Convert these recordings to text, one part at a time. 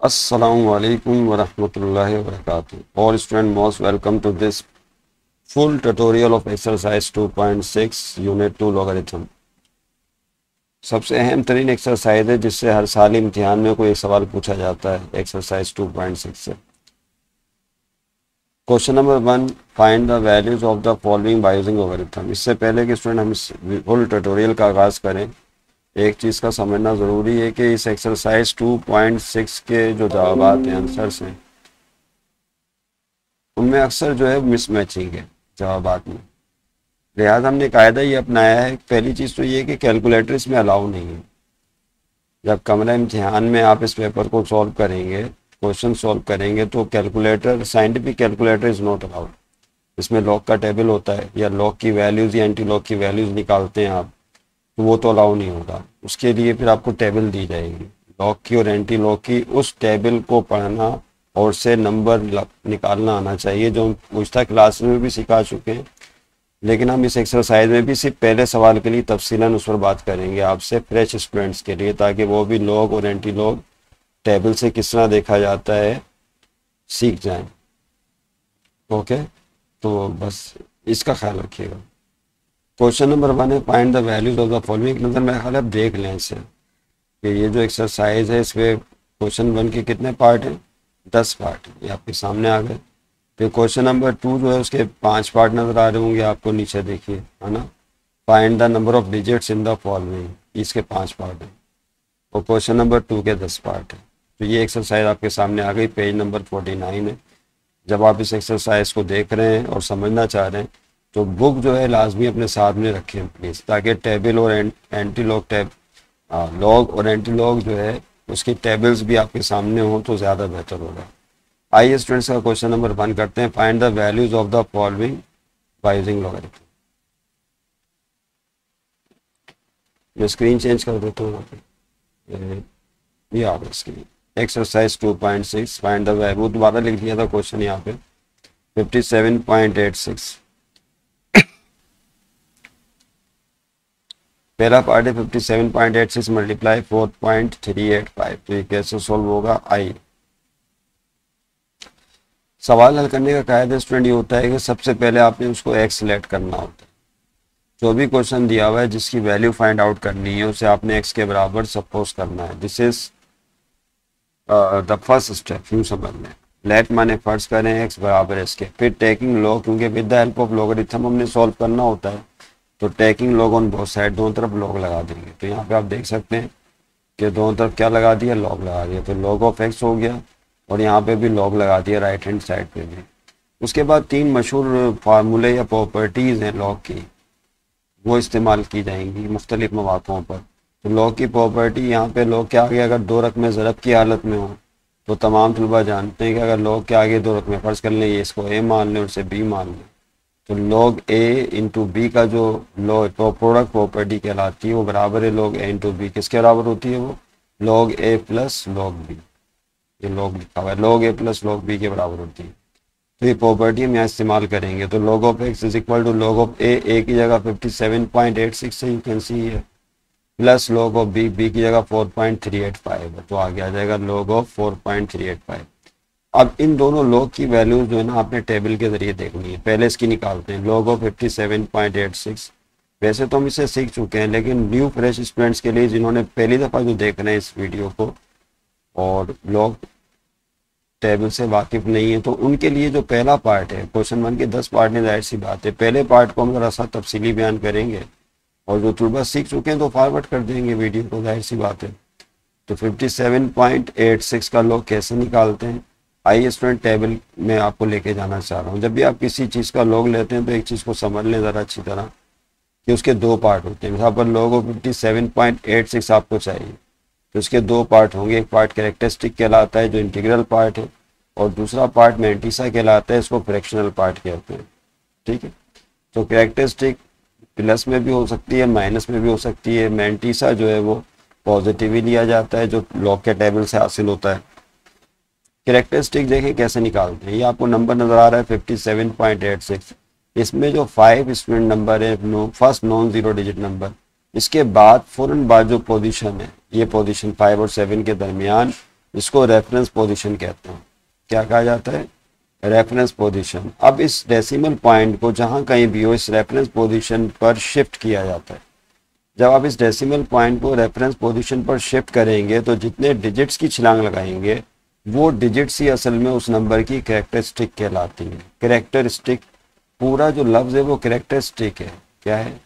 Assalamualaikum warahmatullahi wabarakatuh. All students most welcome to this full tutorial of exercise 2.6 unit 2 logarithm. सबसे अहम तरीन exercise है जिससे हर साल इम्तिहान में कोई एक सवाल पूछा जाता है एक्सरसाइज 2.6 से। Question number 1, find the values of the following by using logarithm. इससे पहले कि स्टूडेंट हम इस फुल ट्यूटोरियल का आगाज करें, एक चीज़ का समझना ज़रूरी है कि इस एक्सरसाइज 2.6 के जो जवाबात हैं, आंसर्स हैं, उनमें अक्सर जो है मिसमैचिंग है जवाबात में। लिहाजा हमने कायदा ये अपनाया है। पहली चीज़ तो ये कि कैलकुलेटर इसमें अलाउ नहीं है। जब कमरा इम्तिहान में आप इस पेपर को सॉल्व करेंगे, क्वेश्चन सॉल्व करेंगे, तो calculator, scientific calculator is not allowed. इसमें लॉग का टेबल होता है या लॉग की वैल्यूज़ या एंटी लॉग की वैल्यूज़ निकालते हैं आप, तो वो तो अलाउ नहीं होगा। उसके लिए फिर आपको टेबल दी जाएगी लॉग की और एंटी लॉग की। उस टेबल को पढ़ना और से नंबर निकालना आना चाहिए, जो हम पूछता क्लास में भी सिखा चुके हैं। लेकिन हम इस एक्सरसाइज में भी सिर्फ पहले सवाल के लिए तफसीलन उस पर बात करेंगे आपसे, फ्रेश स्टूडेंट्स के लिए, ताकि वो भी लॉग और एंटी लॉग टेबल से किस तरह देखा जाता है सीख जाएं। ओके, तो बस इसका ख्याल रखिएगा। क्वेश्चन नंबर 1 है find the values of the following. नजर मेरे ख्याल आप देख लें इसे कि ये जो एक्सरसाइज है इसमें क्वेश्चन 1 के कितने पार्ट हैं, 10 पार्ट ये आपके सामने आ गए। फिर क्वेश्चन नंबर 2 जो है उसके 5 पार्ट नजर आ रहे होंगे आपको, नीचे देखिए, है ना। Find the number of digits in the following, इसके 5 पार्ट हैं और क्वेश्चन नंबर 2 के 10 पार्ट हैं। तो ये एक्सरसाइज आपके सामने आ गई, पेज नंबर 49 है। जब आप इस एक्सरसाइज को देख रहे हैं और समझना चाह रहे हैं तो बुक जो है लाजमी अपने साथ में रखें प्लीज़, ताकि टेबल और एंटी लॉग लॉग और एंटी लॉग जो है उसकी टेबल्स भी आपके सामने हो तो ज़्यादा बेहतर होगा। आइए स्टूडेंट्स का क्वेश्चन नंबर 1 करते हैं। Find the values of the following by using logarithm. मैं स्क्रीन चेंज कर देता हूँ, ये आ गया screen. Exercise 2.6 find the value, दोबारा लिख दिया था क्वेश्चन यहाँ पे 57.86। पहला पार्ट है 57.86 मल्टीप्लाई 4.385। तो ये कैसे सॉल्व होगा, आई सवाल हल करने का कायदा स्टूडेंट ये होता है कि सबसे पहले आपने उसको एक्स सेलेक्ट करना होता है। जो भी क्वेश्चन दिया हुआ है जिसकी वैल्यू फाइंड आउट करनी है उसे आपने एक्स के बराबर सपोज करना है। This is the first step, यूं समझ लें। लेट माने फर्ज करें एक्स बराबर इसके, फिर टेकिंग लॉग, क्योंकि with the help of logarithm हमने सॉल्व करना होता है, तो taking log on both side, दोनों तरफ लॉग लगा देंगे। तो यहाँ पे आप देख सकते हैं कि दोनों तरफ क्या लगा दिया, लॉग लगा दिया। तो लॉग ऑफ एक्स हो गया और यहाँ पे भी लॉग लगा दिया राइट हैंड साइड पे भी। उसके बाद 3 मशहूर फार्मूले या प्रॉपर्टीज़ हैं लॉग की, वो इस्तेमाल की जाएंगी मुख्तलिफ मौक़ों पर। तो लॉग की प्रॉपर्टी यहाँ पे लॉग के आगे अगर 2 रकमें ज़रब की हालत में हो तो तमाम तलबा जानते हैं कि अगर लॉग के आगे 2 रकमें फ़र्ज़ कर लें, ये इसको ए मान लें और इसे बी मान लें, तो लॉग ए इंटू बी का जो प्रोडक्ट प्रॉपर्टी कहलाती है वो बराबर है लॉग ए इंटू बी। किसके बराबर होती है वो, लॉग ए प्लस लॉग बी। ये लॉग लिखा हुआ है, लॉग ए प्लस लॉग बी के बराबर होती है। तो ये प्रॉपर्टी हम यहाँ इस्तेमाल करेंगे। तो log of x is equal to log of a की जगह 57.86 है, यू कैन सी है, प्लस लॉग ऑफ बी की जगह 4.385 है, तो आगे आ जाएगा लॉग ऑफ 4.385। अब इन दोनों लॉग की वैल्यूज जो है ना आपने टेबल के जरिए देखनी है। पहले इसकी निकालते हैं, लॉग ऑफ 57.86। वैसे तो हम इसे सीख चुके हैं, लेकिन न्यू फ्रेश स्टूडेंट्स के लिए जिन्होंने पहली दफ़ा जो देख रहे हैं इस वीडियो को और लॉग टेबल से वाकिफ नहीं है, तो उनके लिए जो पहला पार्ट है, क्वेश्चन 1 के 10 पार्ट में, जाहिर सी बात है पहले पार्ट को हम जरा सा तफसीली बयान करेंगे और जो तलबा सीख चुके हैं तो फॉरवर्ड कर देंगे वीडियो को, जाहिर सी बात है। तो 57.86 का लॉग कैसे निकालते हैं, आइए स्टूडेंट टेबल में आपको लेके जाना चाह रहा हूँ। जब भी आप किसी चीज़ का लॉग लेते हैं तो एक चीज़ को समझ लें ज़रा अच्छी तरह कि उसके 2 पार्ट होते हैं। यहाँ पर लॉग ऑफ 57.86 आपको चाहिए तो उसके 2 पार्ट होंगे। एक पार्ट कैरेक्टरिस्टिक कहलाता है जो इंटीग्रल पार्ट है, और दूसरा पार्ट मैंटिसा कहलाता है, इसको फ्रैक्शनल पार्ट कहते हैं। ठीक है, तो कैरेक्टरिस्टिक प्लस में भी हो सकती है, माइनस में भी हो सकती है। मैंटिसा जो है वो पॉजिटिव ही लिया जाता है, जो लॉग के टेबल से हासिल होता है। कैरेक्टरिस्टिक देखें कैसे निकालते हैं। ये आपको नंबर नज़र आ रहा है 57.86। इसमें जो 5 स्टूडेंट नंबर है, first non zero digit number, इसके बाद फ़ौरन बाद जो पोजीशन है, ये पोजीशन 5 और 7 के दरमियान इसको रेफरेंस पोजीशन कहते हैं। क्या कहा जाता है? Reference position. अब इस डेसिमल पॉइंट को जहां कहीं भी हो इस रेफरेंस पोजीशन पर शिफ्ट किया जाता है। जब आप इस डेसिमल पॉइंट को रेफरेंस पोजीशन पर शिफ्ट करेंगे तो जितने डिजिट्स की छलांग लगाएंगे वो डिजिट्स ही असल में उस नंबर की कैरेक्टरिस्टिक कहलाती है। कैरेक्टरिस्टिक, पूरा जो लफ्ज़ है वो कैरेक्टरिस्टिक है। क्या है?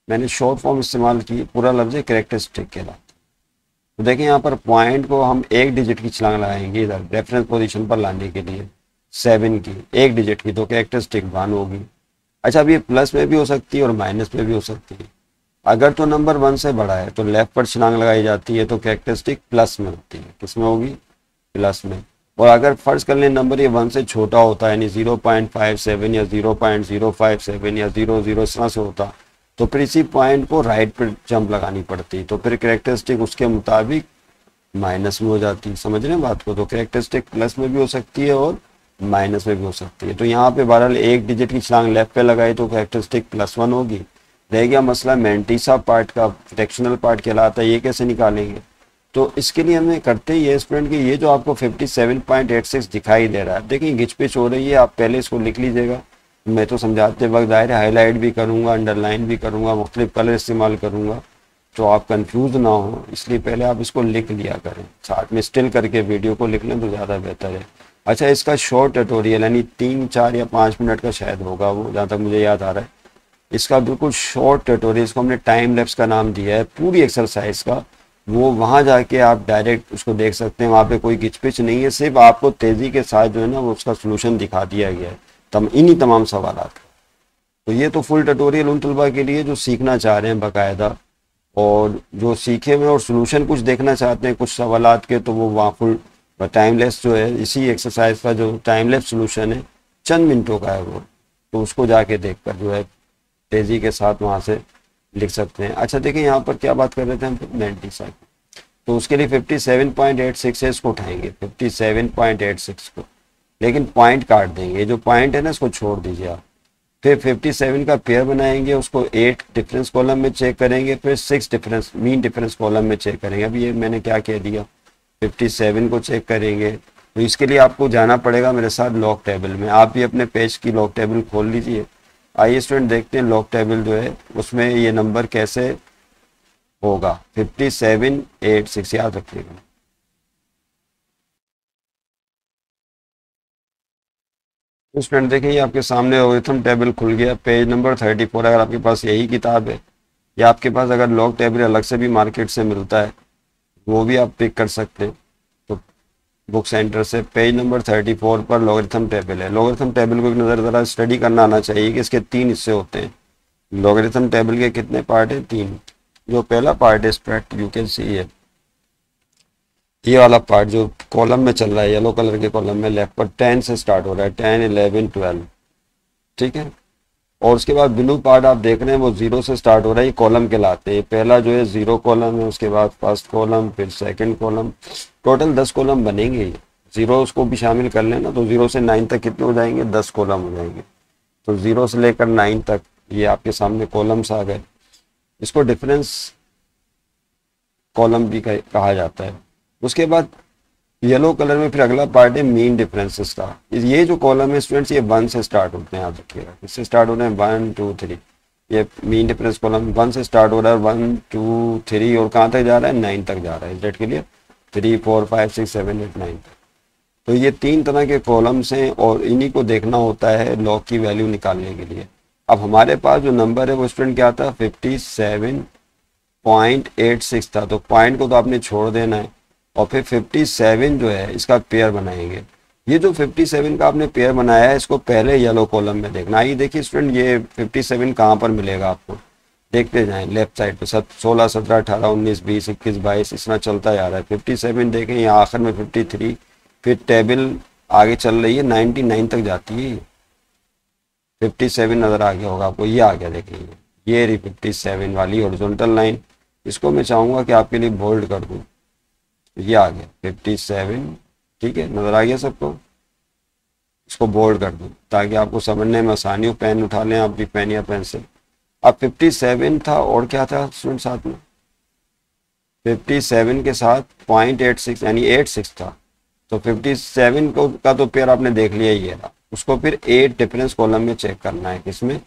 मैंने शॉर्ट फॉर्म इस्तेमाल की, पूरा लफ्ज़ है कैरेक्टरिस्टिक कहलाता है। तो देखें यहाँ पर पॉइंट को हम एक डिजिट की छलांग लगाएंगे इधर रेफरेंस पोजीशन पर लाने के लिए, 7 की, एक डिजिट की, तो कैरेक्टरिस्टिक 1 होगी। अच्छा, अब ये प्लस में भी हो सकती है और माइनस में भी हो सकती है। अगर तो नंबर 1 से बड़ा है तो लेफ्ट पर छलांग लगाई जाती है, तो कैरेक्टरिस्टिक प्लस में होती है। किस में होगी? प्लस में। और अगर फर्ज कर लें नंबर ये 1 से छोटा होता है, यानी 0.57 या 0.057 या 00 इस तरह से होता, तो फिर इसी पॉइंट को राइट पर जंप लगानी पड़ती, तो फिर कैरेक्टरिस्टिक उसके मुताबिक माइनस में हो जाती। समझ रहे हैं बात को? तो कैरेक्टरिस्टिक प्लस में भी हो सकती है और माइनस में भी हो सकती है। तो यहाँ पे बहरहाल एक डिजिट की छलांग लेफ्ट पे लगाई तो कैरेक्टरिस्टिक +1 होगी। रह गया मसला मैंटीसा पार्ट का, फ्रैक्शनल पार्ट कहलाता है, ये कैसे निकालेंगे? तो इसके लिए हमें करते ही ये स्टूडेंट कि ये जो आपको 57.86 दिखाई दे रहा है, देखिए घिच पिच हो रही है, आप पहले इसको लिख लीजिएगा। मैं तो समझाते वक्त ज़ाहिर है हाईलाइट भी करूँगा, अंडरलाइन भी करूँगा, मुख्तलिफ कलर इस्तेमाल करूँगा, तो आप कंफ्यूज ना हो, इसलिए पहले आप इसको लिख लिया करें, साथ में स्टिल करके वीडियो को लिख लें तो ज़्यादा बेहतर है। अच्छा, इसका शॉर्ट ट्यूटोरियल यानी 3, 4 या 5 मिनट का शायद होगा वो, जहाँ तक मुझे याद आ रहा है। इसका बिल्कुल शॉर्ट ट्यूटोरियल, इसको हमने टाइम लैप्स का नाम दिया है, पूरी एक्सरसाइज का, वो वहाँ जाके आप डायरेक्ट उसको देख सकते हैं। वहाँ पे कोई घिचपिच नहीं है, सिर्फ आपको तेज़ी के साथ जो है ना वो उसका सोल्यूशन दिखा दिया गया है इन्हीं तमाम सवालात का। तो ये तो फुल ट्यूटोरियल उन तलबा के लिए जो सीखना चाह रहे हैं बाकायदा, और जो सीखे हुए और सोल्यूशन कुछ देखना चाहते हैं कुछ सवालात के, तो वो वहाँ फुल टाइमलेस जो है, इसी एक्सरसाइज का जो टाइमलेस सोल्यूशन है चंद मिनटों का है वो, तो उसको जाके देख कर जो है तेज़ी के साथ वहाँ से लिख सकते हैं। अच्छा देखिए यहाँ पर क्या बात कर रहे थे हम, 97, तो उसके लिए 57.86 है, इसको उठाएंगे 57.86 को, लेकिन पॉइंट काट देंगे, जो पॉइंट है ना इसको छोड़ दीजिए आप। फिर 57 का पेयर बनाएंगे, उसको 8 डिफरेंस कॉलम में चेक करेंगे, फिर 6 डिफरेंस मीन डिफरेंस कॉलम में चेक करेंगे। अभी ये मैंने क्या कह दिया, 57 को चेक करेंगे, तो इसके लिए आपको जाना पड़ेगा मेरे साथ लॉग टेबल में। आप भी अपने पेज की लॉग टेबल खोल लीजिए। आइए स्टूडेंट देखते हैं लॉग टेबल जो है उसमें ये नंबर कैसे होगा। 5786 याद रखिएगा। स्टूडेंट देखिए ये आपके सामने लॉगरिथम टेबल खुल गया, पेज नंबर 34। अगर आपके पास यही किताब है या आपके पास अगर लॉग टेबल अलग से भी मार्केट से मिलता है वो भी आप पिक कर सकते हैं। तो बुक सेंटर से पेज नंबर 34 पर लॉगरिथम टेबल है। लॉगरिथम टेबल को एक नज़र ज़रा स्टडी करना आना चाहिए कि इसके 3 हिस्से होते हैं। लॉगरिथम टेबल के कितने पार्ट हैं? 3। जो पहला पार्ट है स्प्रेड, यू कैन सी है ये वाला पार्ट जो कॉलम में चल रहा है, येलो कलर के कॉलम में लेफ्ट पर 10 से स्टार्ट हो रहा है, 10, 11, 12, ठीक है। और उसके बाद ब्लू पार्ट आप देख रहे हैं वो 0 से स्टार्ट हो रहा है, ये कॉलम कहलाते हैं। पहला जो है 0 कॉलम है, उसके बाद फर्स्ट कॉलम, फिर सेकंड कॉलम, टोटल 10 कॉलम बनेंगे। 0 उसको भी शामिल कर लेना तो 0 से 9 तक कितने हो जाएंगे? 10 कॉलम हो जाएंगे। तो 0 से लेकर 9 तक ये आपके सामने कॉलम्स आ गए। इसको डिफरेंस कॉलम भी कहा जाता है। उसके बाद येलो कलर में फिर अगला पार्ट है मीन डिफरेंसेस का। ये जो कॉलम है स्टूडेंट्स ये 1 से स्टार्ट होते हैं, याद रखिएगा। इससे स्टार्ट हो रहे हैं 1, 2, 3, ये मीन डिफरेंस कॉलम 1 से स्टार्ट हो रहा है, 1, 2, 3 और कहाँ तक जा रहा है? 9 तक जा रहा है। डेट के लिए 3, 4, 5, 6, 7, 8, 9 तक। तो ये 3 तरह के कॉलम्स हैं और इन्हीं को देखना होता है लॉग की वैल्यू निकालने के लिए। अब हमारे पास जो नंबर है वो स्टूडेंट क्या था? 57.86 था। तो पॉइंट को तो आपने छोड़ देना है और फिर 57 जो है इसका पेयर बनाएंगे। ये जो 57 का आपने पेयर बनाया है इसको पहले येलो कॉलम में देखना। आइए देखिए स्टूडेंट ये 57 कहाँ पर मिलेगा आपको, देखते जाएं लेफ्ट साइड पे। 16, 17, 18, 19, 20, 21, 22 इस तरह चलता जा रहा है। 57 देखें यहाँ आखिर में 53, फिर टेबल आगे चल रही है 99 तक जाती है। 57 नज़र आ गया होगा आपको, ये आ गया देखिए, ये रही 57 वाली हॉरिजॉन्टल लाइन। इसको मैं चाहूँगा कि आपके लिए बोल्ड कर दूँ, ये आ गया 57, ठीक है, नज़र आ गया सबको। इसको बोल्ड कर दूँ ताकि आपको समझने में आसानी हो। पेन उठा लें आप भी, पेन या पेंसिल। अब 57 था और क्या था स्टूडेंट साथ में? 57 के साथ 0.86 यानी 86 था, तो 57 को का तो पेयर आपने देख लिया ही है, उसको फिर 8 डिफरेंस कॉलम में चेक करना है, किसमें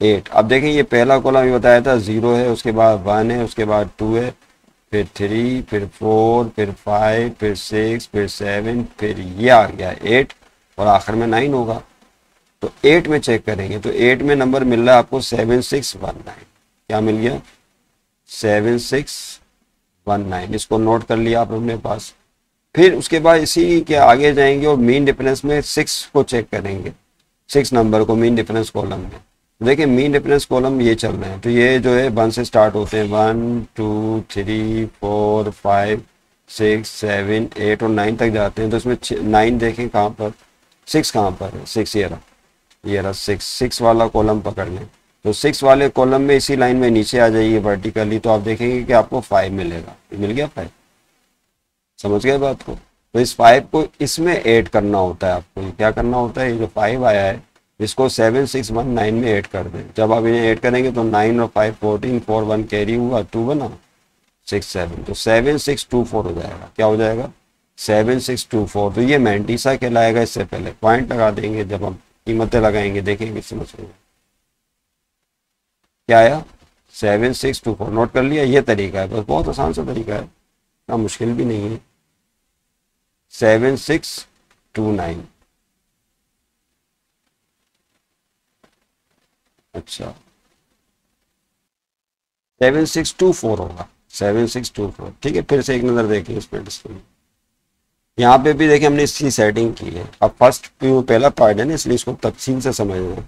8। अब देखें ये पहला कॉलम ये बताया था 0 है, उसके बाद 1 है, उसके बाद 2 है, फिर 3, फिर 4, फिर 5, फिर 6, फिर 7, फिर ये आ गया 8 और आखिर में 9 होगा। तो 8 में चेक करेंगे तो 8 में नंबर मिल रहा है आपको 7619। क्या मिल गया? 7619। इसको नोट कर लिया आप अपने पास। फिर उसके बाद इसी के आगे जाएंगे और मीन डिफरेंस में 6 को चेक करेंगे, 6 नंबर को मीन डिफरेंस कॉलम में। देखिए मीन डिफरेंस कॉलम ये चल रहे हैं, तो ये जो है 1 से स्टार्ट होते हैं, 1 2 3 4 5 6 7 8 और 9 तक जाते हैं। तो इसमें 9 देखें कहाँ पर, 6 कहाँ पर है, 6 ये रहा 6 वाला कॉलम पकड़ लें। तो 6 वाले कॉलम में इसी लाइन में नीचे आ जाइए वर्टिकली, तो आप देखेंगे कि आपको 5 मिलेगा। मिल गया 5, समझ गए बात को? तो इस 5 को इसमें ऐड करना होता है आपको। क्या करना होता है? ये जो 5 आया है इसको 7619 में ऐड कर दें। जब आप इन्हें ऐड करेंगे तो 9 और 5 14, 4 1 कैरी हुआ, 2 बना, 6 7, तो 7624 हो जाएगा। क्या हो जाएगा? 7624। तो ये मैंटीसा कहलाएगा। इससे पहले पॉइंट लगा देंगे, जब हम कीमतें लगाएंगे देखेंगे समझ में क्या आया, 7624। नोट कर लिया? ये तरीका है, बस बहुत आसान सा तरीका है, इतना मुश्किल भी नहीं है। 7629। अच्छा 7624 होगा, 7624। ठीक है, फिर से एक नज़र देखिए इसमें डिस्प्ले। यहाँ पे भी देखिए हमने इसकी सेटिंग की है। अब फर्स्ट पहला पार्ट है ना, इसलिए इसको तफसील से समझना है,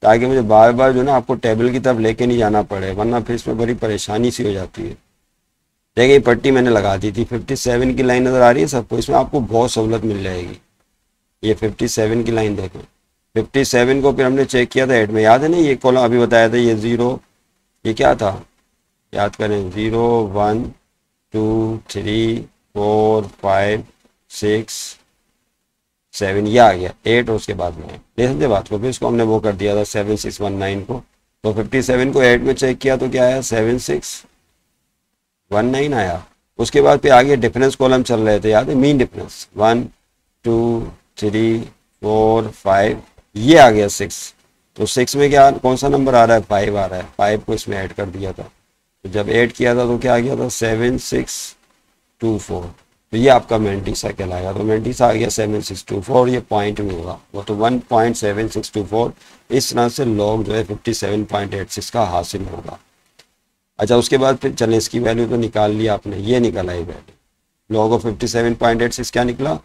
ताकि मुझे बार बार जो ना आपको टेबल की तरफ लेके नहीं जाना पड़े, वरना फिर इसमें बड़ी परेशानी सी हो जाती है। देखिए ये पट्टी मैंने लगा दी थी, 57 की लाइन नज़र आ रही है सबको, इसमें आपको बहुत सहूलत मिल जाएगी। ये 57 की लाइन देखें, 57 को फिर हमने चेक किया था एड में, याद है ना? ये कॉलम अभी बताया था, ये 0, ये क्या था याद करें, 0 1 2 3 4 5 6 7, ये आ गया 8 और उसके बाद में ले समझे बात को। फिर इसको हमने वो कर दिया था 7619 को। तो 57 को 8 में चेक किया तो क्या आया, 7619 आया। उसके बाद फिर आगे डिफरेंस कॉलम चल रहे थे, याद है? मीन डिफरेंस 1 2 3 4 5, ये आ गया 6। तो 6 में क्या कौन सा नंबर आ रहा है, 5 आ रहा है। 5 को इसमें ऐड कर दिया था, तो जब ऐड किया था तो क्या आ गया था, 7624। तो ये आपका मैंटीसा कहलाएगा। तो मैंटीसा आ गया 7624, ये पॉइंट में होगा वो तो 1.7624। इस तरह से लॉग जो है 57.86 का हासिल होगा। अच्छा उसके बाद फिर चलें, इसकी वैल्यू तो निकाल लिया आपने, ये निकल आई वैल्यू। लॉग ऑफ 57.86 क्या निकला,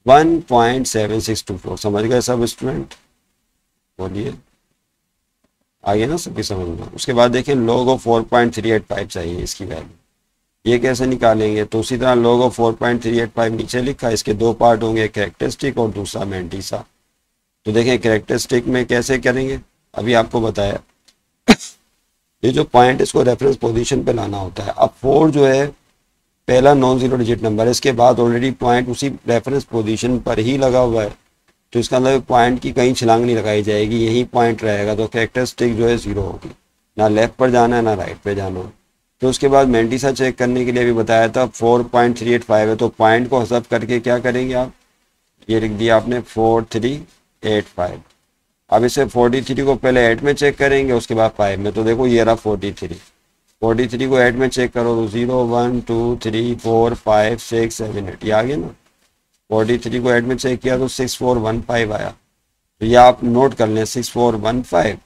1.7624। समझ गए सब स्टूडेंट? बोलिए, आ गया ना सबकी समझ में? उसके बाद देखिए लॉग ऑफ 4.385 चाहिए इसकी वैल्यू, ये कैसे निकालेंगे? तो उसी तरह लॉग ऑफ 4.385 नीचे लिखा, इसके दो पार्ट होंगे, कैरेक्टरिस्टिक और दूसरा मैंटीसा। तो देखें कैरेक्टरिस्टिक में कैसे करेंगे, अभी आपको बताया। ये जो पॉइंट इसको रेफरेंस पोजीशन पे लाना होता है। अब 4 जो है पहला नॉन जीरो डिजिट नंबर है, इसके बाद ऑलरेडी पॉइंट उसी रेफरेंस पोजीशन पर ही लगा हुआ है, तो इसका मतलब पॉइंट की कहीं छलांग नहीं लगाई जाएगी, यही पॉइंट रहेगा। तो कैरेक्टरिस्टिक जो है 0 होगी, ना लेफ्ट पर जाना है ना राइट पे जाना है। तो उसके बाद मैंटीसा चेक करने के लिए भी बताया था 4.385 है, तो पॉइंट को हसब करके क्या करेंगे आप, ये लिख दिया आपने 4385। अब इसे 43 को पहले 8 में चेक करेंगे, उसके बाद 5 में। तो देखो ये रहा 43 को 8 में चेक करो तो 0 1 2 3 4 5 6 7 8, ये आ गया ना। 43 को 8 में चेक किया तो 6415 आया। तो ये आप नोट कर लें 6415,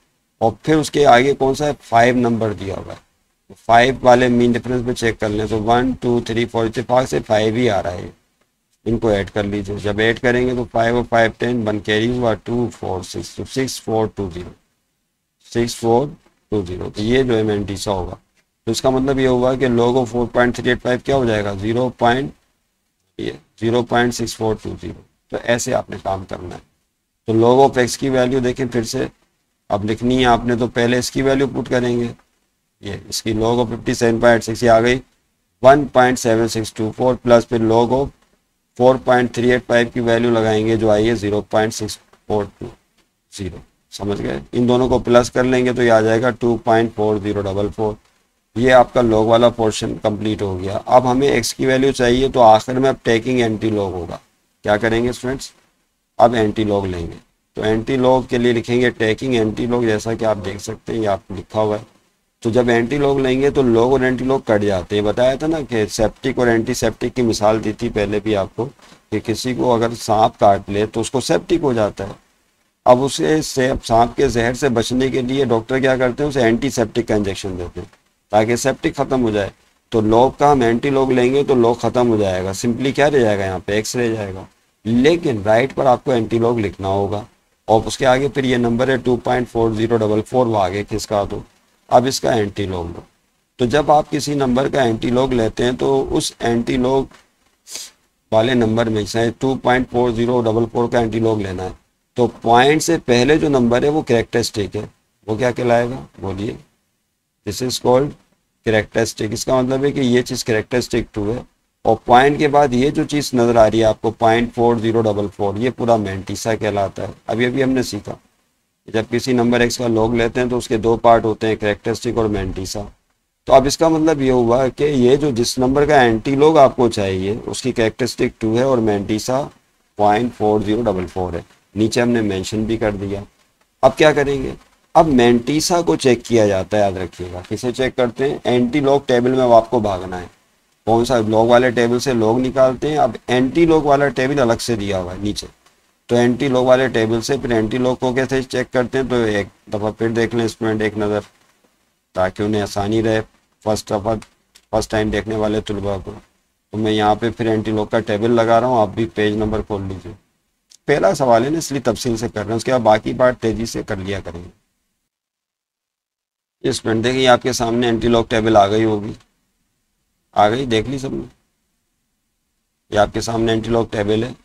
और फिर उसके आगे कौन सा है, 5 नंबर दिया हुआ है। 5 वाले मीन डिफरेंस में चेक कर लें तो 1 2 3 4, इत्तेफाक से 5 ही आ रहा है, इनको ऐड कर लीजिए। जब ऐड करेंगे तो 5 और 5 10, 1 कैरी हुआ 2 4 6, तो 6420। तो ये जो है मैंटीसा होगा। तो इसका मतलब ये होगा कि लॉग ऑफ 4.385 क्या हो जाएगा, 0.6420। तो ऐसे आपने काम करना है। तो लॉग ऑफ एक्स की वैल्यू देखें फिर से अब लिखनी है आपने, तो पहले इसकी वैल्यू पुट करेंगे, ये इसकी लॉग ऑफ 57.86 आ गई 1.7624, प्लस फिर लॉग ऑफ 4.385 की वैल्यू लगाएंगे जो आई है 0.6420। समझ गए? इन दोनों को प्लस कर लेंगे तो ये आ जाएगा 2.4044। ये आपका लॉग वाला पोर्शन कंप्लीट हो गया। अब हमें एक्स की वैल्यू चाहिए, तो आखिर में अब टेकिंग एंटी लॉग होगा। क्या करेंगे स्टूडेंट्स, अब एंटी लॉग लेंगे। तो एंटी लॉग के लिए लिखेंगे टेकिंग एंटी लॉग, जैसा कि आप देख सकते हैं ये आप लिखा हुआ है। तो जब एंटी लॉग लेंगे तो लॉग और एंटी लॉग कट जाते हैं। बताया था ना कि सेप्टिक और एंटीसेप्टिक की मिसाल दी थी पहले भी आपको, कि किसी को अगर सांप काट ले तो उसको सेप्टिक हो जाता है। अब उसे सांप के जहर से बचने के लिए डॉक्टर क्या करते हैं, उसे एंटीसेप्टिक का इंजेक्शन देते हैं ताकि सेप्टिक खत्म हो जाए। तो लॉग का हम एंटी लॉग लेंगे तो लॉग खत्म हो जाएगा, सिंपली क्या रह जाएगा, यहाँ पे एक्स रह जाएगा। लेकिन राइट पर आपको एंटी लॉग लिखना होगा, और उसके आगे फिर ये नंबर है 2.4044, वो आगे खिसका दो। अब इसका एंटी लॉग लो। तो जब आप किसी नंबर का एंटी लॉग लेते हैं तो उस एंटी लॉग वाले नंबर में से 2.4044 का एंटी लॉग लेना है। तो पॉइंट से पहले जो नंबर है वो कैरेक्टरिस्टिक है, वो क्या कहलाएगा, बोलिए, दिस इज कॉल्ड कैरेक्टरिस्टिक। इसका मतलब है कि ये चीज़ कैरेक्टरिस्टिक 2 है, और पॉइंट के बाद ये जो चीज़ नज़र आ रही है आपको 0.4044, ये पूरा मैंटीसा कहलाता है। अभी अभी हमने सीखा जब किसी नंबर एक्स का लॉग लेते हैं तो उसके दो पार्ट होते हैं, कैरेक्टरिस्टिक और मैंटीसा। तो अब इसका मतलब ये हुआ कि ये जो जिस नंबर का एंटी लॉग आपको चाहिए उसकी कैरेक्टरिस्टिक 2 है और मैंटीसा 0.4044 है। नीचे हमने मेंशन भी कर दिया। अब क्या करेंगे, अब मैंटीसा को चेक किया जाता है, याद रखिएगा। किसे चेक करते हैं, एंटी लॉग टेबल में आपको भागना है। कौन सा, लॉग वाले टेबल से लॉग निकालते हैं। अब एंटी लॉग वाला टेबल अलग से दिया हुआ है नीचे, तो एंटी लॉग वाले टेबल से फिर एंटी लॉग को कैसे चेक करते हैं, तो एक दफ़ा फिर देख लें स्टूडेंट एक नज़र, ताकि उन्हें आसानी रहे फर्स्ट टाइम देखने वाले तलबा को। तो मैं यहाँ पे फिर एंटी लॉग का टेबल लगा रहा हूँ, आप भी पेज नंबर खोल लीजिए। पहला सवाल है ना, इसलिए तफसील से कर रहे हैं, उसके बाद बाकी बात तेजी से कर लिया करेंगे। ये स्टूडेंट देखिए आपके सामने एंटी लॉग टेबल आ गई होगी, आ गई, देख ली सबने। ये आपके सामने एंटी लॉग टेबल है,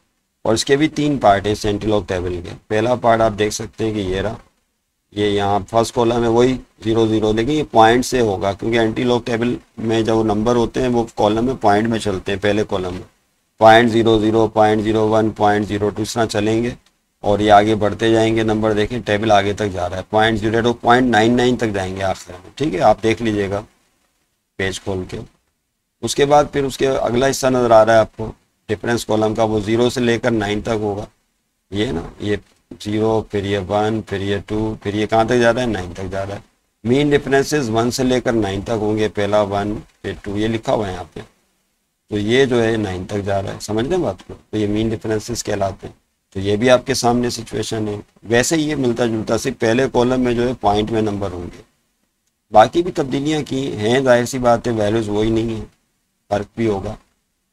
और इसके भी 3 पार्ट है इस एंटी लॉग टेबल के। पहला पार्ट आप देख सकते हैं कि ये रहा, ये यहाँ फर्स्ट कॉलम है वही 0 0, लेकिन ये पॉइंट से होगा क्योंकि एंटी लॉग टेबल में जो नंबर होते हैं वो कॉलम में पॉइंट में चलते हैं। पहले कॉलम में 0.00, 0.01, 0.02 इस तरह चलेंगे, और ये आगे बढ़ते जाएंगे नंबर। देखें टेबल आगे तक जा रहा है, 0.02, 0.99 तक जाएंगे आखिर में। ठीक है, आप देख लीजिएगा पेज खोल के। उसके बाद फिर उसके अगला हिस्सा नज़र आ रहा है आपको डिफरेंस कॉलम का, वो 0 से लेकर 9 तक होगा। ये ना, ये 0, फिर ये 1, फिर ये 2, फिर ये कहाँ तक जा रहा है, 9 तक जा रहा है। मीन डिफरेंसेस 1 से लेकर 9 तक होंगे, पहला 1 फिर 2, ये लिखा हुआ है यहाँ पे। तो ये जो है 9 तक जा रहा है, समझ लें बात को। तो ये मीन डिफरेंसेस कहलाते हैं। तो ये भी आपके सामने सिचुएशन है। वैसे ही ये मिलता जुलता, सिर्फ पहले कॉलम में जो है पॉइंट में नंबर होंगे, बाकी भी तब्दीलियाँ की हैं, जाहिर सी बात है, वैल्यूज़ वही नहीं है, फ़र्क भी होगा।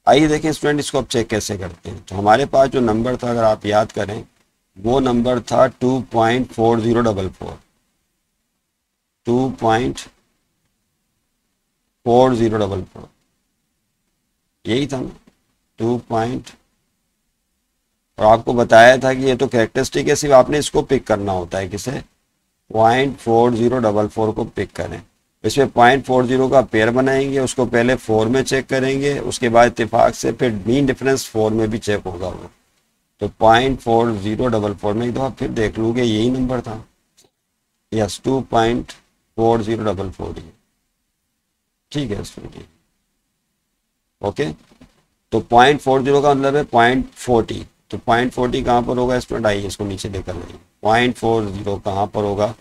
आइए देखें स्टूडेंट इसको अब चेक कैसे करते हैं। तो हमारे पास जो नंबर था, अगर आप याद करें, वो नंबर था 2.4044, 2.4044, यही था ना 2 और आपको बताया था कि ये तो कैरेक्टरिस्टिक है, सिर्फ आपने इसको पिक करना होता है, किसे, 0.4044 को पिक करें। इसमें 0.40 का पेयर बनाएंगे, उसको पहले 4 में चेक करेंगे, उसके बाद इत्तेफाक से फिर मीन डिफरेंस 4 में भी चेक होगा वो। तो 0.4044 में एक दफ़ा फिर देख लूँगे यही नंबर था, यस 2.4044। ठीक है स्टूडेंट, ओके। तो 0.40 का मतलब है 0.40, तो 0.40 कहाँ पर होगा स्टूडेंट, आइए इसको नीचे लेकर आइए। 0.40 कहाँ पर होगा,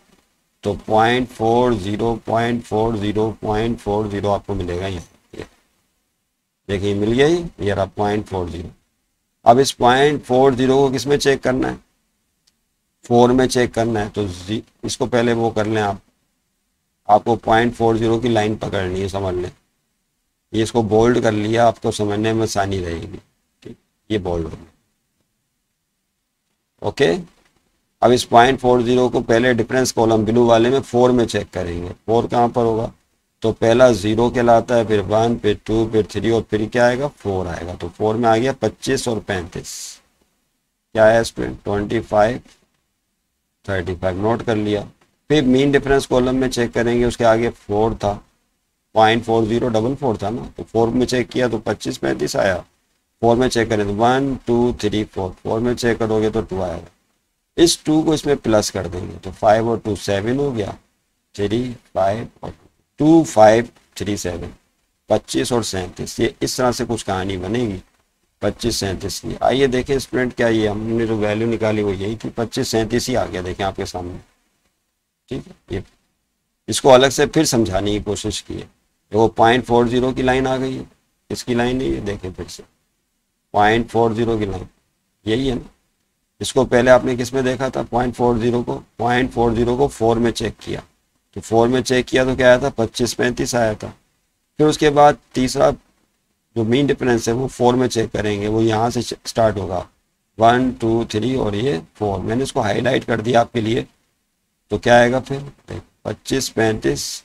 तो 0.40 आपको मिलेगा ये देखिए, मिल गया ये रहा 0.40। अब इस 0.40 को किस में चेक करना है, 4 में चेक करना है। तो इसको पहले वो कर लें आपको 0.40 की लाइन पकड़नी है, समझ लें। ये इसको बोल्ड कर लिया, आपको समझने में आसानी रहेगी। ठीक, ये बोल्ड हो गया, ओके। अब इस 0.40 को पहले डिफरेंस कॉलम ब्लू वाले में 4 में चेक करेंगे। 4 कहाँ पर होगा, तो पहला 0 कहलाता है, फिर 1, फिर 2, फिर 3 और फिर क्या आएगा, 4 आएगा। तो 4 में आ गया 25 और 35, क्या है स्टूडेंट, 25, 35, नोट कर लिया। फिर मीन डिफरेंस कॉलम में चेक करेंगे, उसके आगे 4 था, 0.4044 था ना, तो 4 में चेक किया तो 25 35 आया। 4 में चेक करें तो 1 2 3 4, 4 में चेक करोगे तो 2 आएगा। इस 2 को इसमें प्लस कर देंगे, तो 5 और 2 7 हो गया, 3 5 और 2 5 2537, 25 और 37, ये इस तरह से कुछ कहानी बनेगी 2537 की। आइए देखें स्टूडेंट, क्या ये हमने जो वैल्यू निकाली वो यही थी, 2537 ही आ गया, देखें आपके सामने। ठीक है, ये इसको अलग से फिर समझाने की कोशिश की है। वो 0.40 की लाइन आ गई है, इसकी लाइन नहीं है, देखें फिर से 0.40 की लाइन यही है ना। इसको पहले आपने किस में देखा था, 0.40 को 4 में चेक किया, तो 4 में चेक किया तो क्या आया था, 2535 आया था। फिर उसके बाद तीसरा जो मीन डिफरेंस है वो 4 में चेक करेंगे, वो यहाँ से स्टार्ट होगा 1 2 3 और ये 4। मैंने इसको हाईलाइट कर दिया आपके लिए, तो क्या आएगा फिर 2535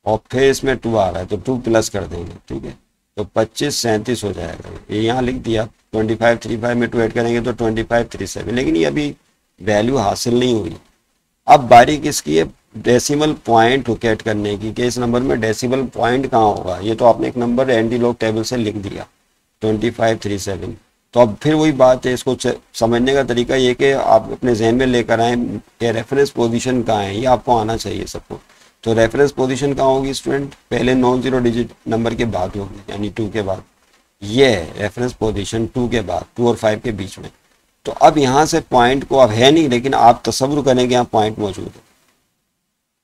और फिर इसमें 2 आ रहा है तो 2 प्लस कर देंगे। ठीक है, तो 2537 हो जाएगा, ये यहाँ लिख दिया। 2535 में 2 ऐड करेंगे तो 2537, लेकिन ये अभी वैल्यू हासिल नहीं हुई। अब बारी किसकी है, डेसिमल पॉइंट लोकेट करने की, कि इस नंबर में डेसिमल पॉइंट कहाँ होगा। ये तो आपने एक नंबर एनडी लॉग टेबल से लिख दिया 2537। तो अब फिर वही बात है, इसको समझने का तरीका ये कि आप अपने जहन में लेकर आए कि रेफरेंस पोजीशन कहाँ है, ये आपको आना चाहिए सबको। तो रेफरेंस पोजीशन कहाँ होगी स्टूडेंट, पहले नॉन जीरो डिजिट नंबर के बाद होगी, यानी 2 के बाद। ये है रेफरेंस पोजीशन 2 के बाद, 2 और 5 के बीच में। तो अब यहाँ से पॉइंट को अब है नहीं, लेकिन आप तसव्वुर करेंगे यहाँ पॉइंट मौजूद है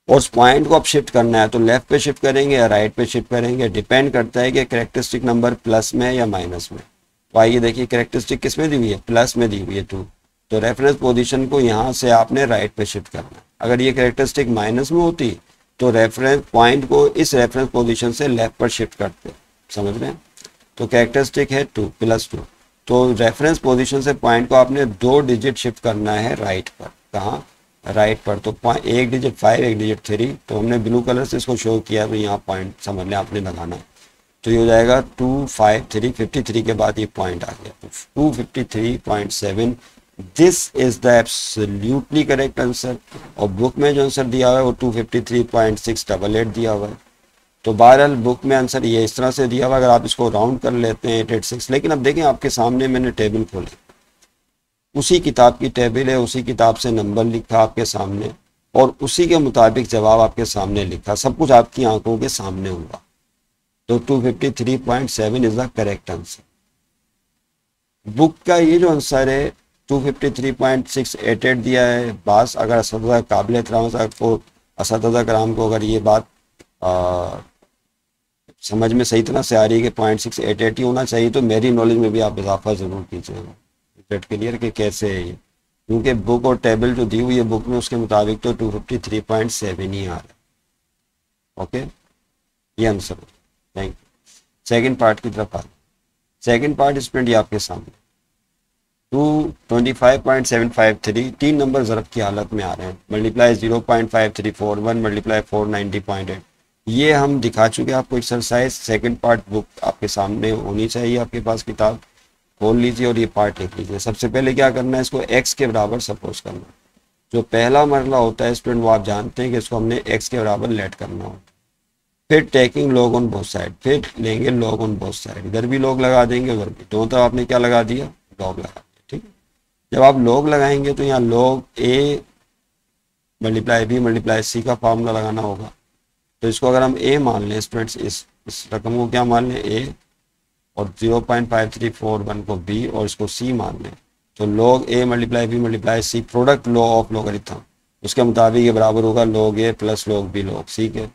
और उस पॉइंट को अब शिफ्ट करना है, तो लेफ्ट पे शिफ्ट करेंगे या राइट पे शिफ्ट करेंगे, डिपेंड करता है कि कैरेक्टरिस्टिक नंबर प्लस में या माइनस में। तो आइए देखिए, कैरेक्टरिस्टिक किस में दी हुई है, प्लस में दी हुई है 2, तो रेफरेंस पोजीशन को यहाँ से आपने राइट पे शिफ्ट करना है। अगर ये कैरेक्टरिस्टिक माइनस में होती तो रेफरेंस पॉइंट को इस रेफरेंस पोजीशन से लेफ्ट पर शिफ्ट करते, समझ रहे हैं। तो कैरेक्टरिस्टिक है 2 +2, तो रेफरेंस पोजीशन से पॉइंट को आपने 2 डिजिट शिफ्ट करना है राइट पर, कहाँ, राइट पर। तो एक डिजिट 5, एक डिजिट 3, तो हमने ब्लू कलर से इसको शो किया, तो यहाँ पॉइंट समझ लें आपने लगाना है। तो ये हो जाएगा 2 5 3, 53 के बाद ये पॉइंट आ गया, तो 253.7। This is the absolutely correct answer. और बुक में जो आंसर दिया हुआ है वो 253.688 दिया हुआ है। तो बहरहाल बुक में आंसर ये इस तरह से दिया हुआ, अगर आप इसको राउंड कर लेते हैं 886। लेकिन अब देखें आपके सामने मैंने टेबल खोली, उसी किताब की टेबल है, उसी किताब से नंबर लिखा आपके सामने और उसी के मुताबिक जवाब आपके सामने लिखा, सब कुछ आपकी आंखों के सामने हुआ। तो 253.7 is the correct answer. Book का ये जो आंसर है 253.688 दिया है। बस अगर असतज़ा काबिल एहतराम को, असतज़ा कराम को अगर ये बात समझ में सही तरह से आ रही है कि 0.688 ही होना चाहिए, तो मेरी नॉलेज में भी आप इजाफा ज़रूर कीजिएगा। गेट क्लियर कि कैसे है ये, क्योंकि बुक और टेबल जो दी हुई है बुक में उसके मुताबिक तो 253.7 ही आ रहा है। ओके, ये answer. Thank you. Second part की तरफ आ, सेकंड पार्ट स्टूडेंट ये आपके सामने 225.753, 3 नंबर ज़रब की हालत में आ रहे हैं। मल्टीप्लाई 0.5341 मल्टीप्लाई 490.8, ये हम दिखा चुके हैं आपको एक्सरसाइज। सेकंड पार्ट बुक आपके सामने होनी चाहिए, आपके पास किताब खोल लीजिए और ये पार्ट लिख लीजिए। सबसे पहले क्या करना है, इसको x के बराबर सपोज करना। जो पहला मरला होता है स्टूडेंट वो आप जानते हैं कि इसको हमने x के बराबर लेट करना होता है। फिर taking log on both side, फिर लेंगे लॉग ऑन बोथ साइड, इधर भी लॉग लगा देंगे उधर भी, दोनों तरफ आपने क्या लगा दिया, लॉग लगा दिया। ठीक है, जब आप लॉग लगाएंगे तो यहाँ log a multiply b multiply c का फार्मूला लगाना होगा। तो इसको अगर हम a मान लें स्टूडेंट्स, इस रकम को क्या मान लें, a, और 0.5341 को b और इसको c मान लें, तो log a multiply b multiply c product law of logarithm, उसके मुताबिक ये बराबर होगा log a plus log b log c के।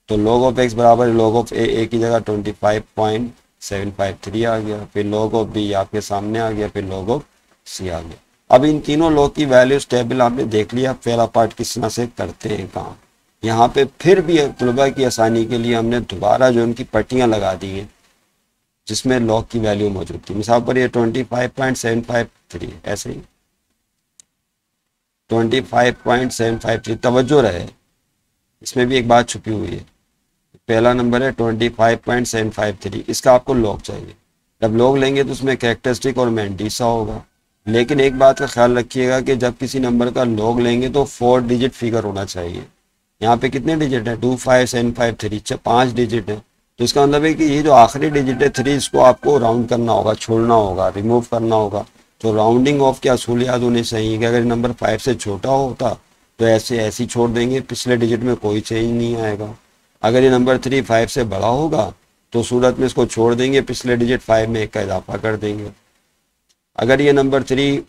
तो log ऑफ x बराबर log ऑफ a की जगह 25.753 आ गया, फिर log ऑफ b आपके सामने आ गया, फिर log ऑफ c आ गया। अब इन तीनों log की वैल्यूज टेबल आपने देख लिया। पहला पार्ट किस तरह से करते हैं काम, यहाँ पे फिर भी तलबा की आसानी के लिए हमने दोबारा जो उनकी पट्टियाँ लगा दी हैं जिसमें लॉग की वैल्यू मौजूद थी। मिसाल पर ये 25.753, ऐसे ही 25.753, तवज्जो रहे इसमें भी एक बात छुपी हुई है। पहला नंबर है 25.753, इसका आपको लॉग चाहिए। जब लॉग लेंगे तो उसमें कैरेक्टरिस्टिक और मैंडीसा होगा, लेकिन एक बात का ख्याल रखिएगा कि जब किसी नंबर का लॉग लेंगे तो 4 डिजिट फिगर होना चाहिए। यहाँ पे कितने डिजिट है, 25753, 5 डिजिट है। तो इसका मतलब है कि ये जो आखिरी डिजिट है 3, इसको आपको राउंड करना होगा, छोड़ना होगा, रिमूव करना होगा। तो राउंडिंग ऑफ की असूलियात होनी चाहिए कि अगर नंबर 5 से छोटा होता तो ऐसे ही छोड़ देंगे, पिछले डिजिट में कोई चेंज नहीं आएगा। अगर ये नंबर 3 5 से बड़ा होगा तो सूरत में इसको छोड़ देंगे, पिछले डिजिट 5 में 1 का इजाफा कर देंगे। अगर ये नंबर 3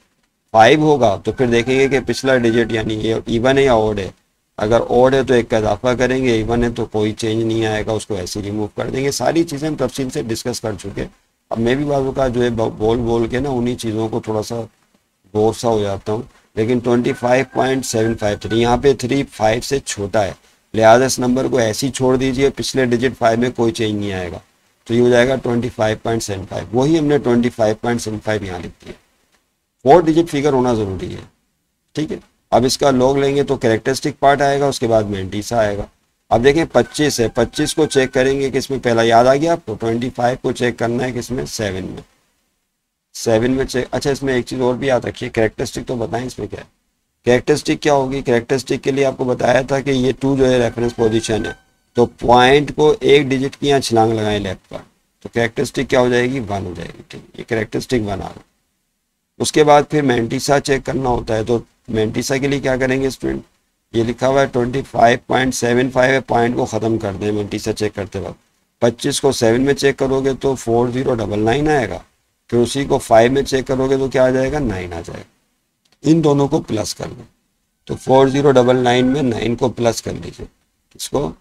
5 होगा तो फिर देखेंगे कि पिछला डिजिट यानी ये इवन है या ऑड है। अगर ऑड है तो 1 का इजाफा करेंगे, इवन है तो कोई चेंज नहीं आएगा, उसको ऐसे रिमूव कर देंगे। सारी चीज़ें हम तफसील से डिस्कस कर चुके। अब मैं भी बाजू का जो है बोल बोल के ना उन्हीं चीज़ों को थोड़ा सा बोर सा हो जाता हूँ। लेकिन 25.753 यहाँ पे 3 5 से छोटा है, लिहाजा इस नंबर को ऐसे ही छोड़ दीजिए, पिछले डिजिट 5 में कोई चेंज नहीं आएगा, तो ये हो जाएगा 25.75। वही हमने 25.75 यहाँ लिख दिया। 4 डिजिट फिगर होना ज़रूरी है, ठीक है। अब इसका लॉग लेंगे तो कैरेक्टरिस्टिक पार्ट आएगा, उसके बाद मेंटीसा आएगा। अब देखें 25 है, 25 को चेक करेंगे किसमें, पहला याद आ गया आपको, 25 को चेक करना है किसमें, 7 में चेक। अच्छा इसमें एक चीज़ और भी याद रखिए, कैरेक्टरिस्टिक तो बताएं इसमें क्या है। कैरेक्टरिस्टिक क्या होगी, कैरेक्टरिस्टिक के लिए आपको बताया था कि ये 2 जो है रेफरेंस पोजीशन है, तो पॉइंट को 1 डिजिट की यहाँ छलांग लगाएं लेफ्ट पर, तो कैरेक्टरिस्टिक क्या हो जाएगी, 1 हो जाएगी, ठीक है। ये कैरेक्टरिस्टिक 1 आ गया। उसके बाद फिर मेंटीसा चेक करना होता है, तो मेंटीसा के लिए क्या करेंगे स्टूडेंट, ये लिखा हुआ है 25.75 है, पॉइंट को ख़त्म कर दें मेंटीसा चेक करते वक्त। 25 को 7 में चेक करोगे तो 4099 आएगा, फिर उसी को 5 में चेक करोगे तो क्या आ जाएगा, 9 आ जाएगा। इन दोनों को प्लस कर लें, तो 4099 में 9 को प्लस कर लीजिए, इसको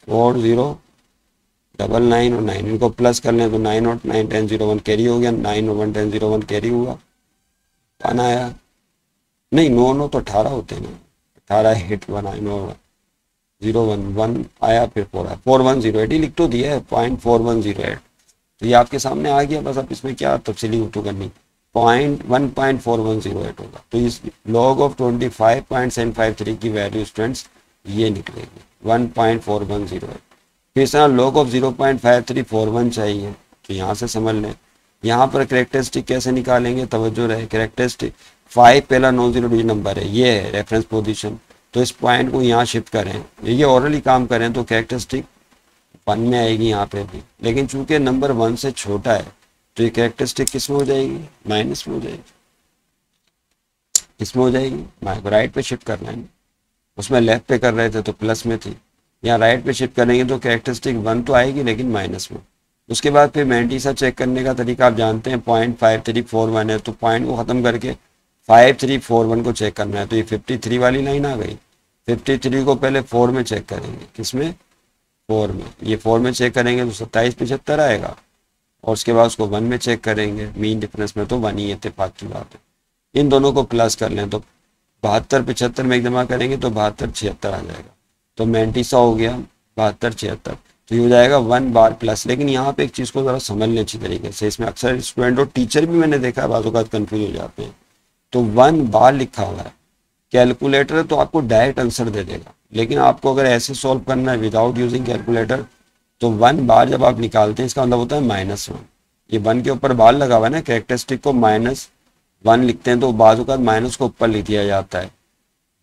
4099 और 9 इनको प्लस कर लें तो 9 और 9 1001 कैरी हो गया, 9 और 1 1001 कैरी हुआ, 1 आया, नहीं 9 तो 18 होते हैं ना, 18 हिट 1 आया, 9 01 1 आया, फिर 4 आया, 4108 ही लिख तो दिया है, 0.4108, तो ये आपके सामने आ गया। बस अब इसमें क्या तफसीली उठू करनी, 1.4108 होगा। तो इस लॉग ऑफ 25.753 की वैल्यू स्टूडेंट्स ये निकलेगी 1.4108। फिर इस तरह लॉग ऑफ 0.5341 चाहिए, तो यहाँ से समझ लें। यहाँ पर कैरेक्टरिस्टिक कैसे निकालेंगे, तवज्जो रहे, कैरेक्टरिस्टिक 5 पहला नॉन जीरो डिजिट नंबर है, ये है रेफरेंस पोजीशन, तो इस पॉइंट को यहाँ शिफ्ट करें, ये ऑरली काम करें तो कैरेक्टरिस्टिक 1 में आएगी यहाँ पे भी, लेकिन चूंकि नंबर 1 से छोटा है तो ये कैरेक्टरिस्टिक किस में हो जाएगी, माइनस में हो जाएगी, इसमें हो जाएगी। राइट पे शिफ्ट करना है, उसमें लेफ्ट पे कर रहे थे तो प्लस में थी, यहाँ राइट पे शिफ्ट करेंगे तो कैरेक्टरिस्टिक 1 तो आएगी लेकिन माइनस में। उसके बाद फिर मेंटीसा चेक करने का तरीका आप जानते हैं, 0.5341 है, तो पॉइंट को ख़त्म करके 5341 को चेक करना है, तो ये 53 वाली लाइन आ गई। 53 को पहले 4 में चेक करेंगे, किसमें, 4 में, ये 4 में चेक करेंगे तो 2775 आएगा, और उसके बाद उसको 1 में चेक करेंगे, मीन डिफरेंस में तो 1 ही इत्तेफाक की बात है। इन दोनों को प्लस कर लें तो 7275 में एक जमा करेंगे तो 7276 आ जाएगा, तो मेंटीसा हो गया 7276, तो ये हो जाएगा 1 बार प्लस। लेकिन यहाँ पे एक चीज़ को ज़रा समझ लें अच्छी तरीके से, इसमें अक्सर स्टूडेंट और टीचर भी मैंने देखा है बाज़ औक़ात कन्फ्यूज हो जाते हैं। तो 1 बार लिखा हुआ है, कैलकुलेटर तो आपको डायरेक्ट आंसर दे देगा, लेकिन आपको अगर ऐसे सॉल्व करना है विदाउट यूजिंग कैलकुलेटर तो 1 बार जब आप निकालते हैं इसका मतलब होता है -1। ये 1 के ऊपर बार लगा हुआ है ना, कैरेक्टरिस्टिक को -1 लिखते हैं तो बाज़ औक़ात माइनस को ऊपर लिख दिया जाता है,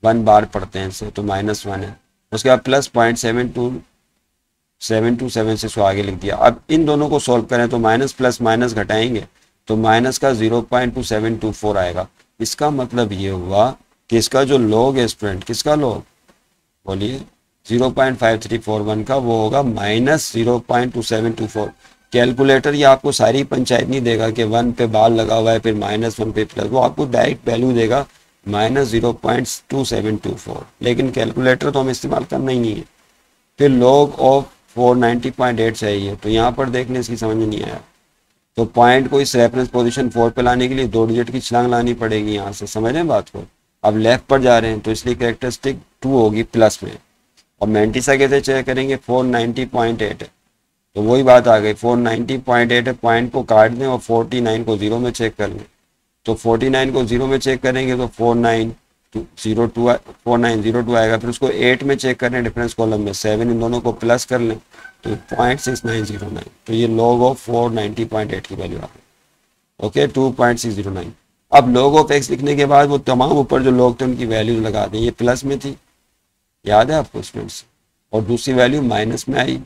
1 बार पढ़ते हैं इसे तो -1 है, उसके बाद प्लस 0.72726 को आगे लिख दिया। अब इन दोनों को सॉल्व करें तो माइनस प्लस माइनस घटाएंगे तो माइनस का 0.2724 आएगा। इसका मतलब ये हुआ कि इसका जो लॉग है स्टूडेंट, किसका लॉग बोलिए, 0.5341 का, वो होगा -0.2724। कैलकुलेटर ये आपको सारी पंचायत नहीं देगा कि 1 पे बार लगा हुआ है फिर -1 पे प्लस, वो आपको डायरेक्ट वैल्यू देगा -0.2724, लेकिन कैलकुलेटर तो हम इस्तेमाल करना ही नहीं है। फिर लॉग ऑफ 490.8 चाहिए, तो यहाँ पर देखने इसकी समझ में नहीं आया, तो पॉइंट को इस रेफरेंस पोजीशन 4 पे लाने के लिए 2 डिजिट की छलांग लानी पड़ेगी यहाँ से, समझ रहे हैं बात को। अब लेफ्ट पर जा रहे हैं तो इसलिए कैरेक्टरिस्टिक 2 होगी प्लस में, और मेंटीसा कैसे चेक करेंगे, 490.8 है, तो वही बात आ गई, 490.8 है, पॉइंट को काट दें और 49 को 0 में चेक कर लें, तो 49 को 0 में चेक करेंगे तो 4902 आएगा, फिर उसको 8 में चेक करें डिफरेंस कॉलम में 7, इन दोनों को प्लस कर लें तो 0.6909, तो ये लॉग ऑफ 490.8 की वैल्यू आ गई, ओके 2.609। अब लॉग ऑफ एक्स लिखने के बाद वो तमाम ऊपर जो लॉग थे उनकी वैल्यूज लगा दें, ये प्लस में थी, याद है आपको स्टूडेंट्स, और दूसरी वैल्यू माइनस में आई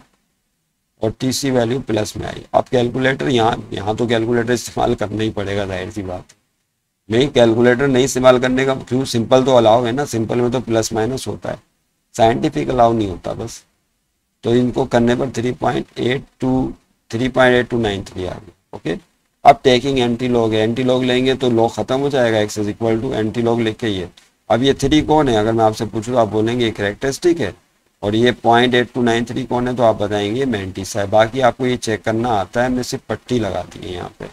और तीसरी वैल्यू प्लस में आई। अब कैलकुलेटर यहाँ तो कैलकुलेटर इस्तेमाल करना ही पड़ेगा, जाहिर सी बात है, नहीं कैलकुलेटर नहीं इस्तेमाल करने का क्यों, सिंपल तो अलाउ है ना, सिंपल में तो प्लस माइनस होता है, साइंटिफिक अलाउ नहीं होता बस। तो इनको करने पर 3.8293 आ गई। ओके, अब टेकिंग एंटी लॉग है, एंटी लॉग लेंगे तो लॉग खत्म हो जाएगा, X is equal to anti log लेके ये। अब ये 3 कौन है, अगर मैं आपसे पूछूँ आप बोलेंगे कैरेक्टरिस्टिक है, और ये 0.8293 कौन है तो आप बताएंगे मैंटिसा है। बाकी आपको ये चेक करना आता है, मैं सिर्फ पट्टी लगा दी है यहाँ पे।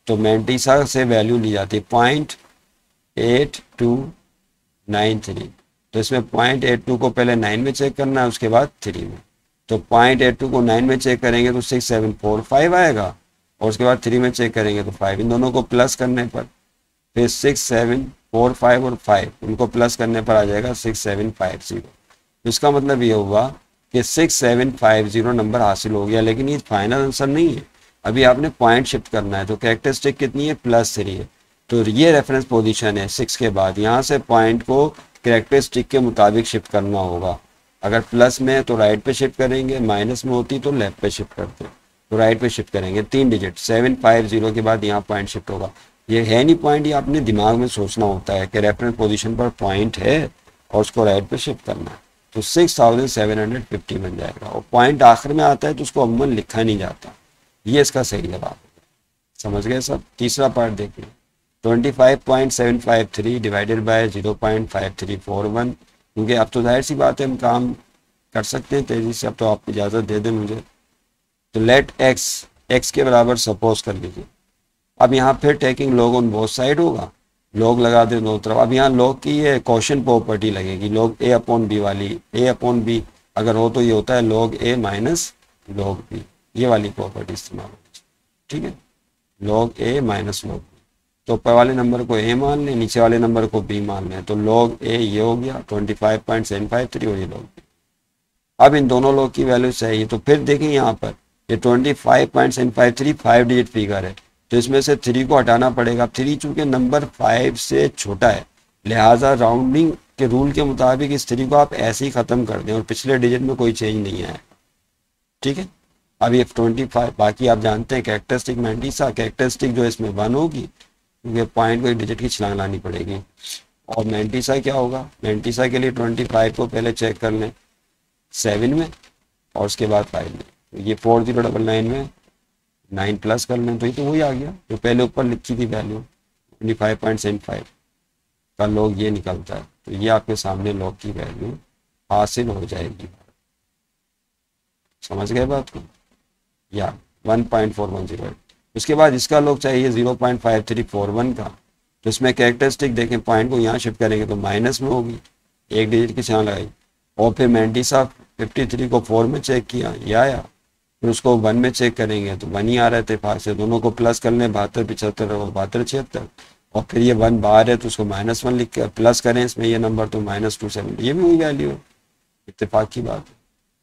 तो मैंटिसा से वैल्यू ली जाती है 0.8293। तो इसमें 0.82 को पहले 9 में चेक करना है, उसके बाद 3 में। तो 0.82 को 9 में चेक करेंगे तो 6745 आएगा, और उसके बाद 3 में चेक करेंगे तो 5। इन दोनों को प्लस करने पर फिर 6745 और 5 इनको प्लस करने पर आ जाएगा 6750। तो इसका मतलब ये हुआ कि 6750 नंबर हासिल हो गया, लेकिन ये फाइनल आंसर नहीं है, अभी आपने पॉइंट शिफ्ट करना है। तो कैरेक्टरिस्टिक कितनी है, +3 है। तो ये रेफरेंस पोजीशन है 6 के बाद, यहाँ से पॉइंट को कैरेक्टरिस्टिक के मुताबिक शिफ्ट करना होगा। अगर प्लस में है तो राइट पे शिफ्ट करेंगे, माइनस में होती तो लेफ्ट पे शिफ्ट करते, तो राइट पे शिफ्ट करेंगे। 3 डिजिट 750 के बाद यहाँ पॉइंट शिफ्ट होगा। ये है नहीं पॉइंट, ये अपने दिमाग में सोचना होता है कि रेफरेंस पोजीशन पर पॉइंट है और उसको राइट पे शिफ्ट करना है। तो 6750 बन जाएगा, और पॉइंट आखिर में आता है तो उसको अमूमन लिखा नहीं जाता। ये इसका सही जवाब है। समझ गए सब। तीसरा पार्ट देखिए, 25.753 डिवाइडेड बाय 0.5341। क्योंकि अब तो जाहिर सी बात है हम काम कर सकते हैं तेजी से, अब तो आप इजाज़त दे दें मुझे। तो लेट एक्स के बराबर सपोज कर लीजिए। अब यहाँ फिर taking log on both side होगा, लॉग लगा दे दोनों तरफ। अब यहाँ लॉग की ये क्वेश्चन प्रॉपर्टी लगेगी, लॉग ए अपॉन बी वाली। ए अपॉन बी अगर हो तो ये होता है log a minus log B, ये वाली प्रॉपर्टी इस्तेमाल होगी। ठीक है, log a minus log b. तो ऊपर वाले नंबर को ए मान लें, नीचे वाले नंबर को बी मान लें। तो लॉग ए ये हो गया 25.753 और ये लॉग बी। अब इन दोनों लॉग की वैल्यू चाहिए, तो फिर देखें यहाँ पर ये 25.753 5 डिजिट फिगर है, तो इसमें से 3 को हटाना पड़ेगा। 3 चूंकि नंबर 5 से छोटा है, लिहाजा राउंडिंग के रूल के मुताबिक इस 3 को आप ऐसे ही ख़त्म कर दें और पिछले डिजिट में कोई चेंज नहीं आया। ठीक है, अब ये 25, बाकी आप जानते हैं कैरेक्टरिस्टिक मैंटिसा, कैरेक्टरिस्टिक जो इसमें 1 होगी क्योंकि पॉइंट को एक डिजिट की छलांग लानी पड़ेगी। और मैंटिसा क्या होगा, मैंटिसा के लिए 25 को पहले चेक कर लें 7 में और उसके बाद 5 में। तो ये 4099 में 9 प्लस कर लें तो ये तो वही आ गया जो पहले ऊपर लिखी थी वैल्यू 25.75 का लॉग ये निकलता है। तो ये आपके सामने लॉग की वैल्यू हासिल हो जाएगी। समझ गए बात को, या 1.4108। उसके बाद इसका लॉग चाहिए 0.5341 का। तो इसमें कैरेक्टरिस्टिक देखें, पॉइंट को यहाँ शिफ्ट करेंगे तो माइनस में होगी, एक डिजिट की छां लगाई। और फिर मैंटिसा 53 को 4 में चेक किया, ये आया। फिर उसको 1 में चेक करेंगे तो 1 ही आ रहा है इत्तेफाक से। दोनों को प्लस कर लें 72 75 और 72 76। और फिर ये 1 बाहर है तो उसको -1 लिख कर प्लस करें इसमें ये नंबर तो -270, ये भी वही वैल्यू है, इत्तेफाक की बात है।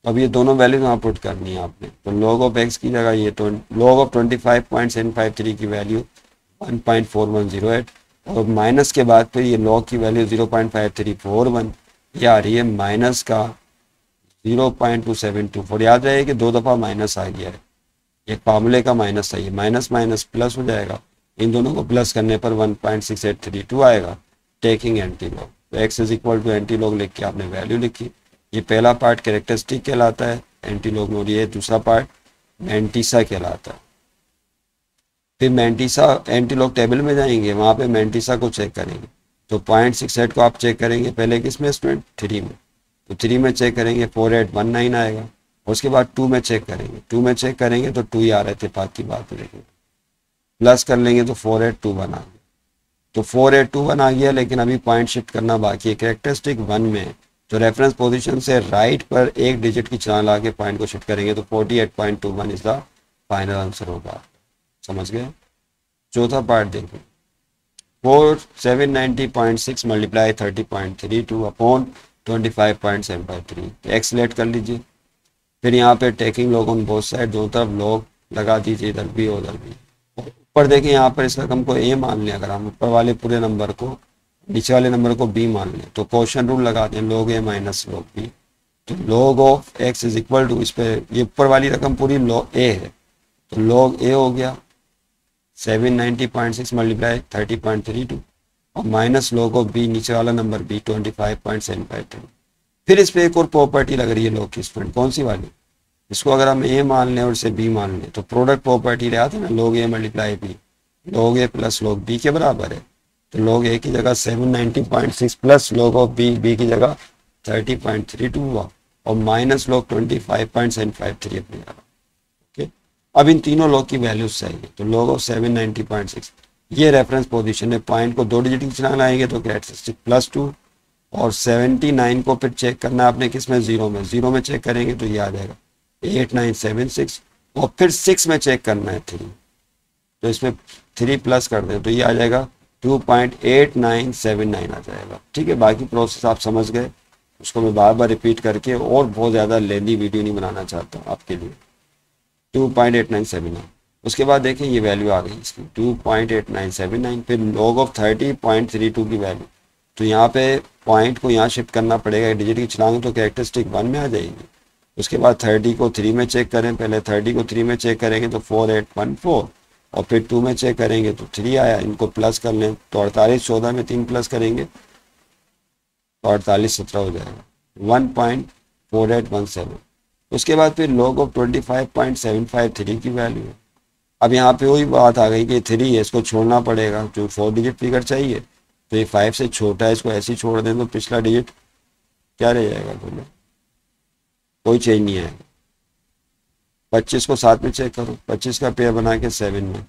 तो अब ये दोनों वैल्यू यहाँ पुट करनी है आपने। तो log ऑफ x की जगह ये तो log ऑफ 25.753 की वैल्यू 1.4108 और माइनस के बाद फिर ये log की वैल्यू 0.5341, ये आ रही है माइनस का 0.2724। याद रहे कि 2 दफ़ा माइनस आ गया है, एक फार्मूले का माइनस था, ये माइनस माइनस प्लस हो जाएगा। इन दोनों को प्लस करने पर 1.6832 आएगा टेकिंग एंटी लॉग। तो x is equal to anti log लिख के आपने वैल्यू लिखी। ये पहला पार्ट कैरेक्टरिस्टिक कहलाता है एंटी लॉग में, और ये दूसरा पार्ट मैंटिसा कहलाता है। फिर मैंटिसा एंटी लॉग टेबल में जाएंगे, वहाँ पे मैंटिसा को चेक करेंगे। तो 0.68 को आप चेक करेंगे पहले किसमें स्टूडेंट, 3 में। तो 3 में चेक करेंगे 4819 आएगा। और उसके बाद 2 में चेक करेंगे, 2 में चेक करेंगे तो 2 ही आ रहे थे, पाक की बात करेंगे। प्लस कर लेंगे तो 4821 आ गया। तो 4821 आ गया, लेकिन अभी पॉइंट शिफ्ट करना बाकी है। कैरेक्टरिस्टिक 1 में तो रेफरेंस पोजीशन से राइट पर एक डिजिट की छलांग ला के पॉइंट को शिफ्ट करेंगे तो 48.21 इज द फाइनल आंसर होगा। समझ गए। चौथा पार्ट देखें, 4790.6 मल्टीप्लाई 30.32 अपॉन 25.753। एक्स लेट कर लीजिए। फिर यहाँ पे taking log on both side, दोनों तरफ लॉग लगा दीजिए, इधर भी उधर भी। ऊपर देखें यहाँ पर इस रकम को ए मान लें, अगर हम ऊपर वाले पूरे नंबर को नीचे वाले नंबर को बी मान लें तो क्वेश्चन रूल लगा दें log a minus log b। तो log of x is equal to, इस पे ये ऊपर वाली रकम पूरी log a है तो log a हो गया 790.6 मल्टीप्लाई 30.32 और माइनस log ऑफ b नीचे वाला नंबर b 25.753। फिर इस पे एक और प्रॉपर्टी लग रही है लॉग की स्टूडेंट, कौन सी वाली? इसको अगर हम ए मान लें और इसे बी मान लें तो प्रोडक्ट प्रॉपर्टी ले आते हैं ना, log a multiply B, log a plus log b के बराबर है। तो log a की जगह 790.6 प्लस log ऑफ b की जगह 30.32 हुआ और माइनस log 25.753 अपनी जगह। ओके, अब इन तीनों log की वैल्यूज चाहिए। तो log ऑफ 790.6 ये रेफरेंस पोजीशन है, पॉइंट को 2 डिजिट की चलान लाएंगे तो कैरेक्टरिस्टिक +2 और 79 को फिर चेक करना है आपने किस में, जीरो में चेक करेंगे तो ये आ जाएगा 8976 और फिर 6 में चेक करना है 3, तो इसमें 3 प्लस कर दें तो ये आ जाएगा 2.8979 आ जाएगा। ठीक है, बाकी प्रोसेस आप समझ गए, उसको मैं बार बार रिपीट करके और बहुत ज़्यादा लेंदी वीडियो नहीं बनाना चाहता हूँ आपके लिए। 2.8979, उसके बाद देखें ये वैल्यू आ गई इसकी 2.8979, फिर log ऑफ 30.32 की वैल्यू। तो यहाँ पे पॉइंट को यहाँ शिफ्ट करना पड़ेगा, डिजिट की छलांग तो कैरेक्टरिस्टिक 1 में आ जाएगी। उसके बाद 30 को 3 में चेक करें, पहले 30 को 3 में चेक करेंगे तो 4814 और फिर 2 में चेक करेंगे तो 3 आया, इनको प्लस कर लें तो 48 14 में 3 प्लस करेंगे तो 48 17 हो जाएगा 1.4817। उसके बाद फिर log ऑफ 25.753 की वैल्यू है। अब यहाँ पे वही बात आ गई कि 3 है, इसको छोड़ना पड़ेगा, जो 4 डिजिट फिगर चाहिए तो ये 5 से छोटा है, इसको ऐसे ही छोड़ दें तो पिछला डिजिट क्या रह जाएगा, बोलो कोई चेंज नहीं आएगा। 25 को 7 में चेक करो, 25 का पेयर बना के 7 में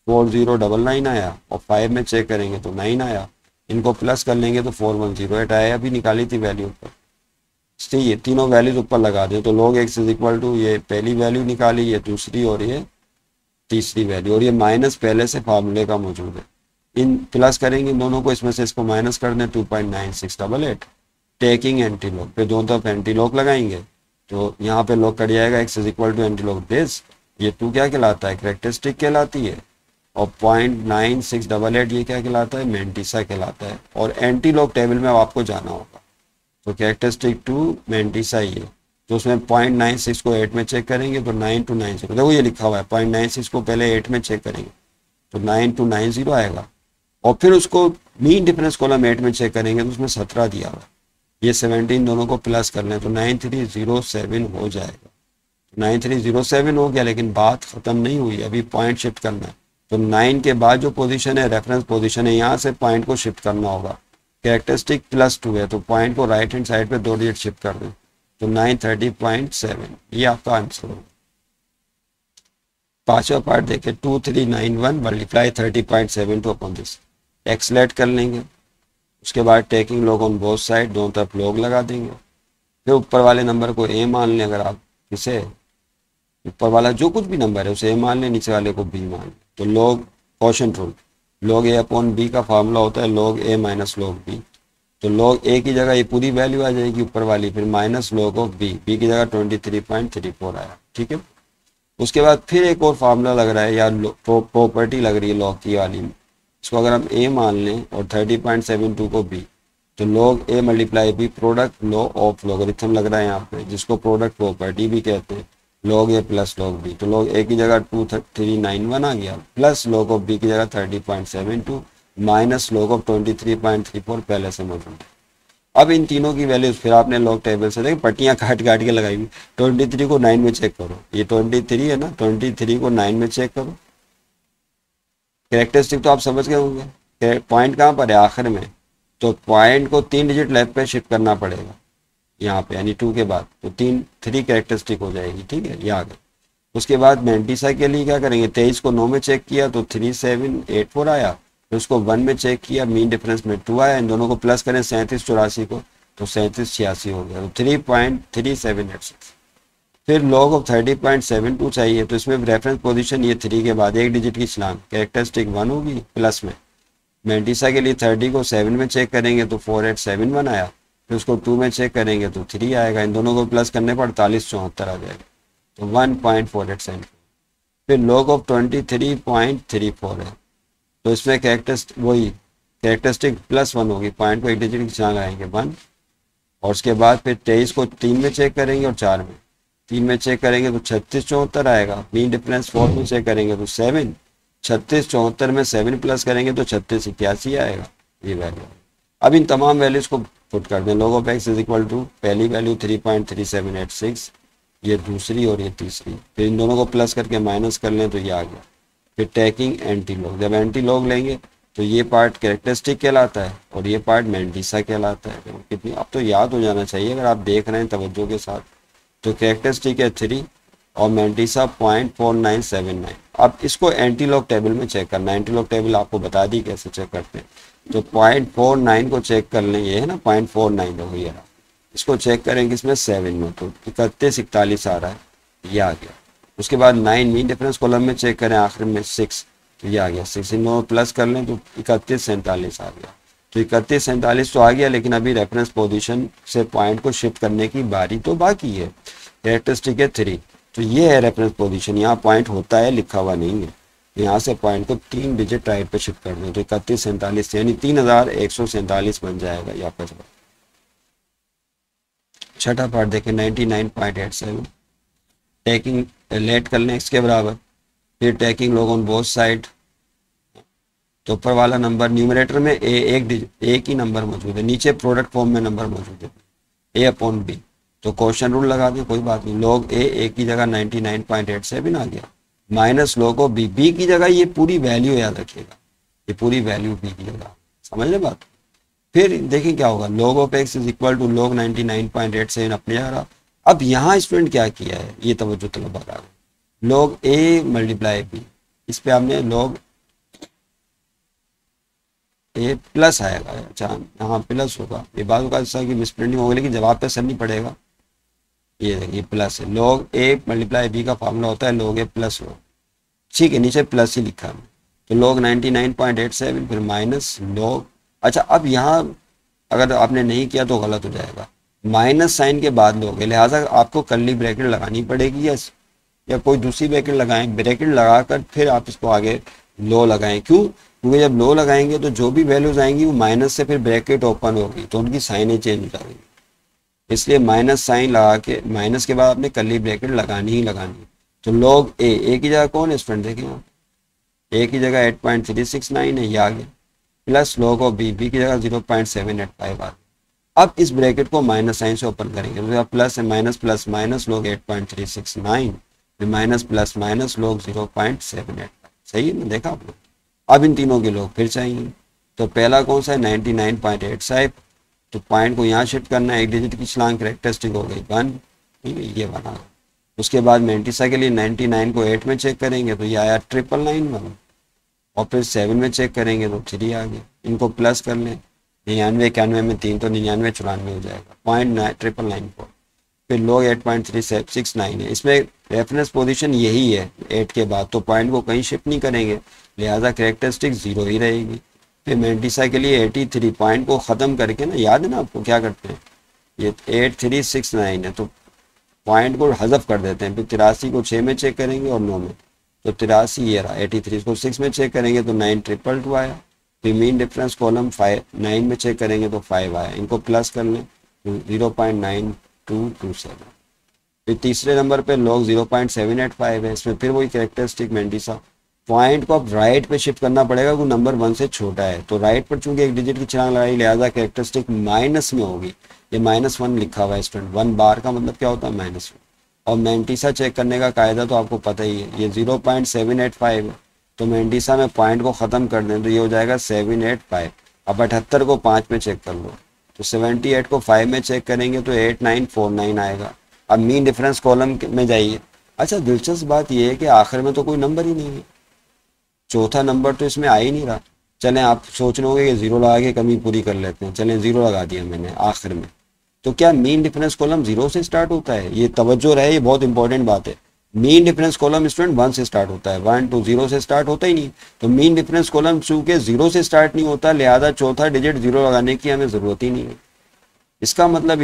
4099 आया और 5 में चेक करेंगे तो 9 आया, इनको प्लस कर लेंगे तो 4108 आया, अभी निकाली थी वैल्यू ऊपर। ये तीनों वैल्यूज ऊपर लगा दें तो log x is equal to, ये पहली वैल्यू निकाली, ये दूसरी और ये तीसरी वैल्यू, और ये माइनस पहले से फार्मूले का मौजूद है। इन प्लस करेंगे इन दोनों को, इसमें से इसको माइनस कर दें 2.9688, टेकिंग एंटी लॉग, फिर दोनों तरफ एंटी लॉग लगाएंगे तो यहाँ पे लॉग कट जाएगा, x is equal to anti log this, ये 2 क्या कहलाता है, कैरेक्टरिस्टिक कहलाती है, और 0.9688 ये क्या कहलाता है, मेंटिसा कहलाता है। और एंटी लॉग टेबल में अब आपको जाना होगा, तो कैरेक्टरिस्टिक 2 मेंटिसा ही है, तो उसमें 0.96 को 8 में चेक करेंगे तो 9290, देखो ये लिखा हुआ है 0.96 को पहले 8 में चेक करेंगे तो 9290 आएगा, और फिर उसको मीन डिफरेंस कॉलम 8 में चेक करेंगे तो उसमें 17 दिया हुआ है, ये 17 दोनों को प्लस कर लें तो 9307 हो जाएगा। 9307 हो गया, लेकिन बात खत्म नहीं हुई, अभी पॉइंट शिफ्ट करना है। तो 9 के बाद जो पोजीशन है रेफरेंस पोजीशन है, यहाँ से पॉइंट को शिफ्ट करना होगा। कैरेक्टरिस्टिक +2 है तो पॉइंट को राइट हैंड साइड पे 2 डिजिट शिफ्ट कर दें तो 930.7, ये आपका आंसर होगा। पांचवा पार्ट देखें, 2391 मल्टीप्लाई 30.72 अपॉन दिस, एक्सलेट कर लेंगे। उसके बाद taking log on both side, दोनों तरफ लॉग लगा देंगे। फिर ऊपर वाले नंबर को ए मान लें, अगर आप इसे ऊपर वाला जो कुछ भी नंबर है उसे ए मान लें, नीचे वाले को बी मान लें। तो log quotient rule, log a upon B का फार्मूला होता है log a minus log b, तो log a की जगह ये पूरी वैल्यू आ जाएगी ऊपर वाली, फिर minus log of b, b की जगह 23.34 आया। ठीक है, उसके बाद फिर एक और फार्मूला लग रहा है या प्रॉपर्टी लग रही है log की वाली, इसको अगर हम a मान लें और 30.72 को b, तो log a multiply b product law of logarithm लग रहा है यहाँ पे, जिसको प्रोडक्ट प्रॉपर्टी भी कहते हैं, log a plus log b, तो log a की जगह 2391 आ गया, प्लस log ऑफ b की जगह 30.72 माइनस log ऑफ 23.34 पहले से मौजूद है। अब इन तीनों की वैल्यूज फिर आपने log टेबल से देखिए, पट्टियां काट काट के लगाई हुई। 23 को 9 में चेक करो, ये 23 है ना, 23 को 9 में चेक करो। कैरेक्टरिस्टिक तो आप समझ गए होंगे, पॉइंट कहाँ पर है, आखिर में, तो पॉइंट को 3 डिजिट लेफ्ट पे शिफ्ट करना पड़ेगा यहाँ पे, यानी 2 के बाद, तो 3 कैरेक्टरिस्टिक हो जाएगी। ठीक है, ये आ गए। उसके बाद मेंटिसा के लिए क्या करेंगे, 23 को 9 में चेक किया तो 3784 आया, फिर उसको 1 में चेक किया, मीन डिफरेंस में 2 आया, इन दोनों को प्लस करें 3784 को तो 3786 हो गया, तो 3.3786। फिर log ऑफ 30.72 चाहिए, तो इसमें रेफरेंस पोजीशन ये 3 के बाद एक डिजिट की छलांग, कैरेक्टरिस्टिक 1 होगी प्लस में। मेंटिसा के लिए 30 को 7 में चेक करेंगे तो 4871 आया, फिर उसको 2 में चेक करेंगे तो 3 आएगा, इन दोनों को प्लस करने पर 4874 आ जाएगा, तो 1.4874। फिर log ऑफ 23.34 है, तो इसमें कैरेक्टरिस्टिक +1 होगी, पॉइंट को एक डिजिट की छलांग आएंगे 1, और उसके बाद फिर 23 को 3 में चेक करेंगे और 4 में, 3 में चेक करेंगे तो 3674 आएगा, मीन डिफरेंस 4 में चेक करेंगे तो 7, 3674 में 7 प्लस करेंगे तो 3681 आएगा, ये वैल्यू। अब इन तमाम वैल्यूज को पुट कर दें। log of x is equal to पहली वैल्यू 3.3786, ये दूसरी और ये तीसरी, फिर इन दोनों को प्लस करके माइनस कर लें तो ये आ गया। फिर टैकिंग एंटी लॉग, जब एंटी लॉग लेंगे तो ये पार्ट कैरेक्टरिस्टिक कहलाता है और ये पार्ट मैंटिसा कहलाता है। तो कितनी अब तो याद हो जाना चाहिए अगर आप देख रहे हैं तवज्जो के साथ। तो कैरेक्टरिस्टिक है 3 और मैंटिसा 0.4979। अब इसको एंटी लॉग टेबल में चेक करना है। एंटी लॉग टेबल आपको बता दी कैसे चेक करते हैं। तो 0.49 को चेक कर लें, ये है ना 0.49 देखो ये रहा। इसको चेक करेंगे इसमें 7 में तो 3141 आ रहा है, ये आ गया। उसके बाद 9 मीन डिफरेंस कॉलम में चेक करें आखिर में 6, तो ये आ गया 6। इन दोनों प्लस कर लें तो 3147 आ गया। तो 3147 तो आ गया, लेकिन अभी रेफरेंस पोजीशन से पॉइंट को शिफ्ट करने की बारी तो बाकी है। कैरेक्टरिस्टिक है 3, तो ये है रेफरेंस पोजीशन। यहाँ पॉइंट होता है, लिखा हुआ नहीं है। यहाँ से पॉइंट को 3 डिजिट राइट पे शिफ्ट कर दें तो 3147 यानी 3147 बन जाएगा ये आपका जवाब। छठा पार्ट देखें 99.87। टैकिंग लेट कर लें x के बराबर, फिर tacking log on both side. तो ऊपर वाला नंबर न्यूमरेटर में एक ही नंबर मौजूद है, नीचे प्रोडक्ट फॉर्म में नंबर मौजूद है a/b। तो क्वेश्चन रूल लगा दें, कोई बात नहीं। log a की जगह 99.87 आ गया, माइनस log ऑफ b की जगह ये पूरी वैल्यू याद रखिएगा, ये पूरी वैल्यू b की जगह, समझ लें बात। फिर देखिए क्या होगा, log of x is equal to log 99.87 अपने जगह। अब यहाँ स्टूडेंट क्या किया है, ये तवज्जो तलबा का, log a मल्टीप्लाई b, इस पे आपने log a प्लस आएगा। अच्छा यहाँ प्लस होगा, ये बात का ऐसा कि मिसप्रिंटिंग होगी, लेकिन जवाब पे असर नहीं पड़ेगा। ये देखिए प्लस है, log a मल्टीप्लाई b का फॉर्मूला होता है log a प्लस log, ठीक है, नीचे प्लस ही लिखा है। तो log 99.87 फिर माइनस log। अच्छा अब यहाँ अगर आपने नहीं किया तो गलत हो जाएगा, माइनस साइन के बाद log है, लिहाजा आपको कर्ली ब्रैकेट लगानी पड़ेगी या कोई दूसरी ब्रैकेट लगाएं। ब्रैकेट लगाकर फिर आप इसको आगे लो लगाएं। क्यों? क्योंकि जब लो लगाएंगे तो जो भी वैल्यूज आएंगी वो माइनस से फिर ब्रैकेट ओपन होगी तो उनकी साइनें चेंज हो जाएंगी, इसलिए माइनस साइन लगा के माइनस के बाद आपने कर्ली ब्रैकेट लगानी ही लगानी। तो log a की जगह कौन है स्टूडेंट, देखें a की जगह 8.369 है, ये आ गया, प्लस log ऑफ b की जगह 0.785 आ गया। अब इस ब्रैकेट को माइनस साइन से ओपन करेंगे तो प्लस है, माइनस प्लस माइनस log 8.369 फिर माइनस प्लस माइनस log 0.785। सही है ना, देखा आपने। अब इन तीनों के लोग फिर चाहिए, तो पहला कौन सा है 99.85, तो पॉइंट को यहाँ शिफ्ट करना है, एक डिजिट की छलांग कैरेक्टरिस्टिक हो गई 1, ठीक है, ये बना। उसके बाद मैंटिसा के लिए 99 को 8 में चेक करेंगे तो ये आया 999, और फिर 7 में चेक करेंगे तो 3 आ गया। इनको प्लस कर लें, 99 91 में 3 तो 99 94 हो जाएगा, 0.994। फिर log 8.369 है, इसमें रेफरेंस पोजीशन यही है 8 के बाद, तो पॉइंट को कहीं शिफ्ट नहीं करेंगे, लिहाजा कैरेक्टरिस्टिक 0 ही रहेगी। फिर मैंटिसा के लिए 83 पॉइंट को ख़त्म करके ना, याद है ना आपको क्या करते हैं, ये 8369 है तो पॉइंट को हज़फ कर देते हैं। फिर 83 को 6 में चेक करेंगे और 9 में, तो 83 ये रहा। 83 को 6 में चेक करेंगे तो 9222 आया। फिर मीन डिफरेंस कॉलम 9 में चेक करेंगे तो 5 आया, इनको प्लस कर लें तो 0.9227। फिर तीसरे नंबर पे log 0.785 है, इसमें फिर वही कैरेक्टरिस्टिक मैंटिसा। पॉइंट को अब राइट पे शिफ्ट करना पड़ेगा क्योंकि नंबर 1 से छोटा है, तो राइट पर चूंकि एक डिजिट की छलांग लगाई लिहाजा कैरेक्टरिस्टिक माइनस में होगी। ये -1 लिखा हुआ है स्टूडेंट, 1 बार का मतलब क्या होता है -1। और मैंटिसा चेक करने का कायदा तो आपको पता ही है, ये 0.785 है, तो मैंटिसा में पॉइंट को ख़त्म कर दें तो ये हो जाएगा 785। अब 78 को 5 में चेक कर लो तो 78 को 5 में चेक करेंगे तो 8949 आएगा। अब मीन डिफरेंस कॉलम में जाइए। अच्छा दिलचस्प बात यह है कि आखिर में तो कोई नंबर ही नहीं है, चौथा नंबर तो इसमें आ ही नहीं रहा। चलें आप सोच रहे होंगे कि 0 लगा के कमी पूरी कर लेते हैं, चलें 0 लगा दिया मैंने आखिर में। तो क्या मीन डिफरेंस कॉलम 0 से स्टार्ट होता है? ये तवज्जो रहे, ये बहुत इंपॉर्टेंट बात है। मीन डिफरेंस कॉलम स्टूडेंट 1 से स्टार्ट होता है, 1 2 0 से स्टार्ट होता ही नहीं। तो मीन डिफरेंस कॉलम चूंकि 0 से स्टार्ट नहीं होता लिहाजा चौथा डिजिट 0 लगाने की हमें ज़रूरत ही नहीं है। इसका मतलब